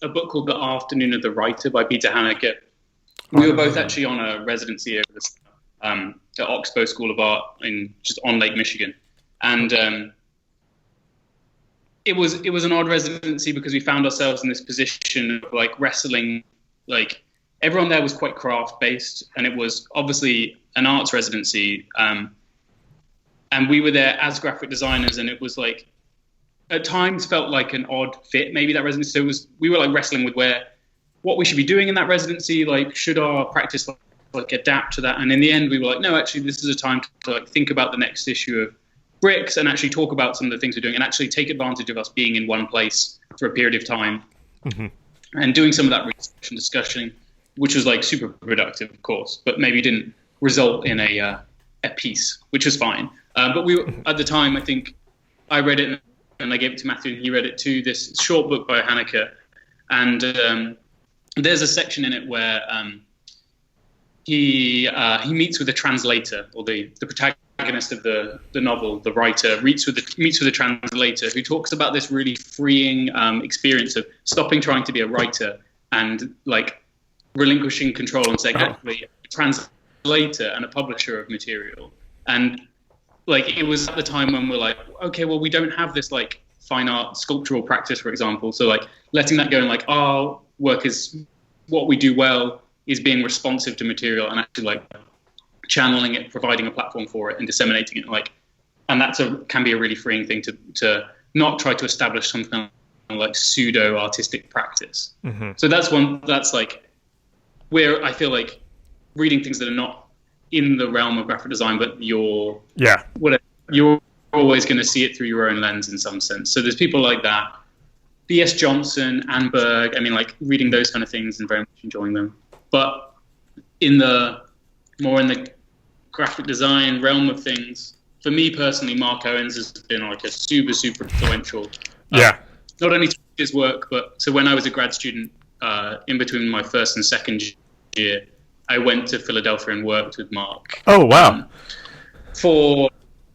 book called The Afternoon of the Writer by Peter Haneke. We were both actually on a residency over the summer at Oxbow School of Art just on Lake Michigan, and it was an odd residency because we found ourselves in this position of like wrestling. Like everyone there was quite craft based, and it was obviously an arts residency, and we were there as graphic designers, and it was like, at times felt like an odd fit, maybe, that residency. So we were like wrestling with what we should be doing in that residency. Like, should our practice like adapt to that? And in the end, we were like, no, actually, this is a time to like think about the next issue of Bricks and actually talk about some of the things we're doing and actually take advantage of us being in one place for a period of time and doing some of that research and discussion, which was like super productive, of course, but maybe didn't result in a piece, which was fine. But we were, at the time, I think I read it and I gave it to Matthew, and he read it too, this short book by Haneke. And there's a section in it where he meets with a translator, or the protagonist of the novel, the writer, meets with a translator who talks about this really freeing experience of stopping trying to be a writer and like relinquishing control and saying, actually, a translator and a publisher of material. And like it was at the time when we're like, okay, well, we don't have this like fine art sculptural practice, for example. So like letting that go and like our work is what we do well is being responsive to material and actually like channeling it, providing a platform for it and disseminating it. Like, and can be a really freeing thing to not try to establish some kind of like pseudo artistic practice. Mm-hmm. So that's like where I feel like reading things that are not in the realm of graphic design, but you're always going to see it through your own lens in some sense. So there's people like that, B.S. Johnson, Anne Berg. I mean, like reading those kind of things and very much enjoying them. But in the graphic design realm of things, for me personally, Mark Owens has been like a super, super influential. Not only to his work, but so when I was a grad student, in between my first and second year, I went to Philadelphia and worked with Mark. Oh, wow. For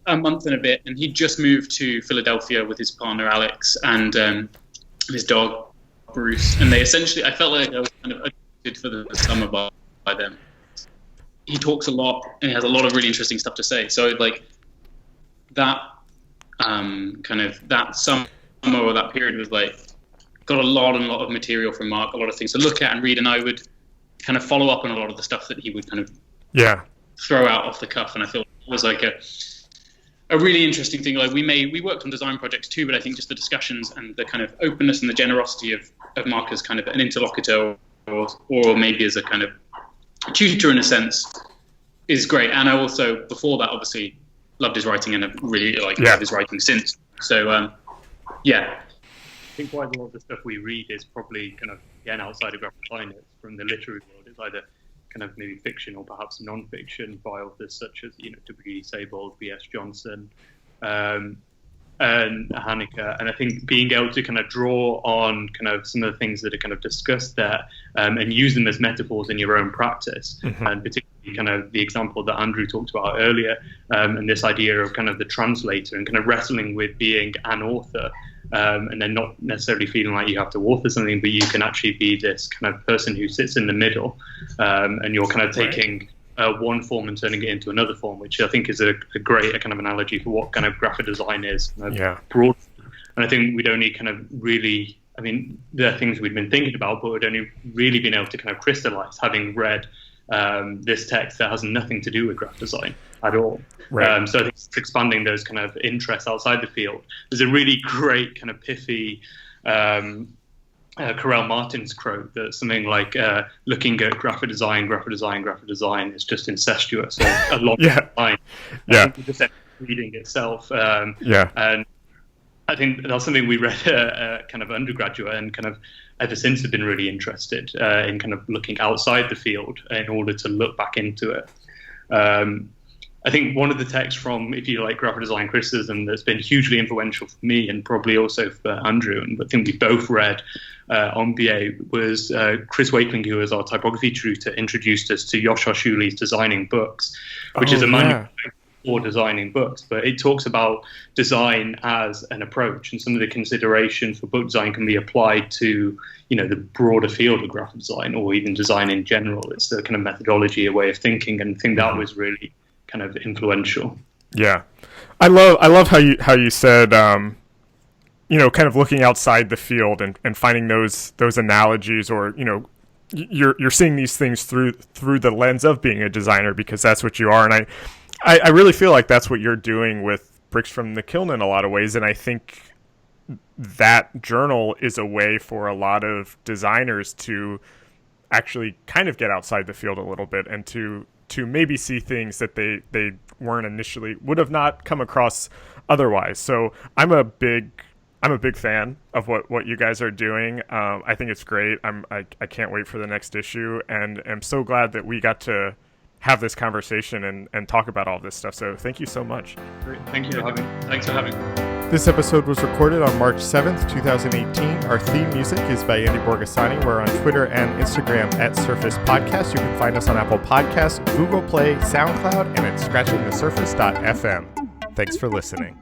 a month and a bit, and he just moved to Philadelphia with his partner Alex and his dog Bruce, and they essentially, I felt like I was kind of addicted for the summer by them. He talks a lot and he has a lot of really interesting stuff to say. So like that kind of that summer or that period was like got a lot of material from Mark, a lot of things to look at and read, and I would kind of follow up on a lot of the stuff that he would kind of throw out off the cuff, and I feel it was like a really interesting thing. Like we worked on design projects too, but I think just the discussions and the kind of openness and the generosity of Mark as kind of an interlocutor or maybe as a kind of tutor in a sense is great. And I also, before that, obviously loved his writing and have really loved his writing since. So I think quite a lot of the stuff we read is probably kind of, again, outside of graphic design, it's from the literary world. It's either kind of maybe fiction or perhaps non-fiction by authors such as, W. Sable, B.S. Johnson, and Haneke. And I think being able to kind of draw on kind of some of the things that are kind of discussed there and use them as metaphors in your own practice, and particularly kind of the example that Andrew talked about earlier, and this idea of kind of the translator and kind of wrestling with being an author. And then not necessarily feeling like you have to author something, but you can actually be this kind of person who sits in the middle, and you're kind of taking one form and turning it into another form, which I think is a great kind of analogy for what kind of graphic design is broad. And I think we'd only kind of really, I mean, there are things we'd been thinking about, but we'd only really been able to kind of crystallize having read this text that has nothing to do with graphic design at all. Right. So I think it's expanding those kind of interests outside the field. There's a really great kind of pithy Carell Martin's quote that's something like looking at graphic design is just incestuous. So a lot of time. Just reading itself. And I think that's something we read kind of undergraduate and kind of ever since have been really interested in kind of looking outside the field in order to look back into it. I think one of the texts from, if you like, graphic design criticism that's been hugely influential for me and probably also for Andrew, and I think we both read on BA, was Chris Wakeling, who was our typography tutor, introduced us to Yoshua Shuli's Designing Books, which is a manual for designing books, but it talks about design as an approach, and some of the considerations for book design can be applied to, the broader field of graphic design or even design in general. It's the kind of methodology, a way of thinking, and I think that was really kind of influential. Yeah, I love how you said kind of looking outside the field and finding those analogies, or you're seeing these things through the lens of being a designer, because that's what you are. And I really feel like that's what you're doing with Bricks from the Kiln in a lot of ways, and I think that journal is a way for a lot of designers to actually kind of get outside the field a little bit and to maybe see things that they would have not come across otherwise. So I'm a big fan of what you guys are doing. I think it's great. I can't wait for the next issue, and I'm so glad that we got to have this conversation and talk about all this stuff. So thank you so much. Great. Thanks for having me. This episode was recorded on March 7th, 2018. Our theme music is by Andy Borgasani. We're on Twitter and Instagram at Surface Podcast. You can find us on Apple Podcasts, Google Play, SoundCloud, and at scratchingthesurface.fm. Thanks for listening.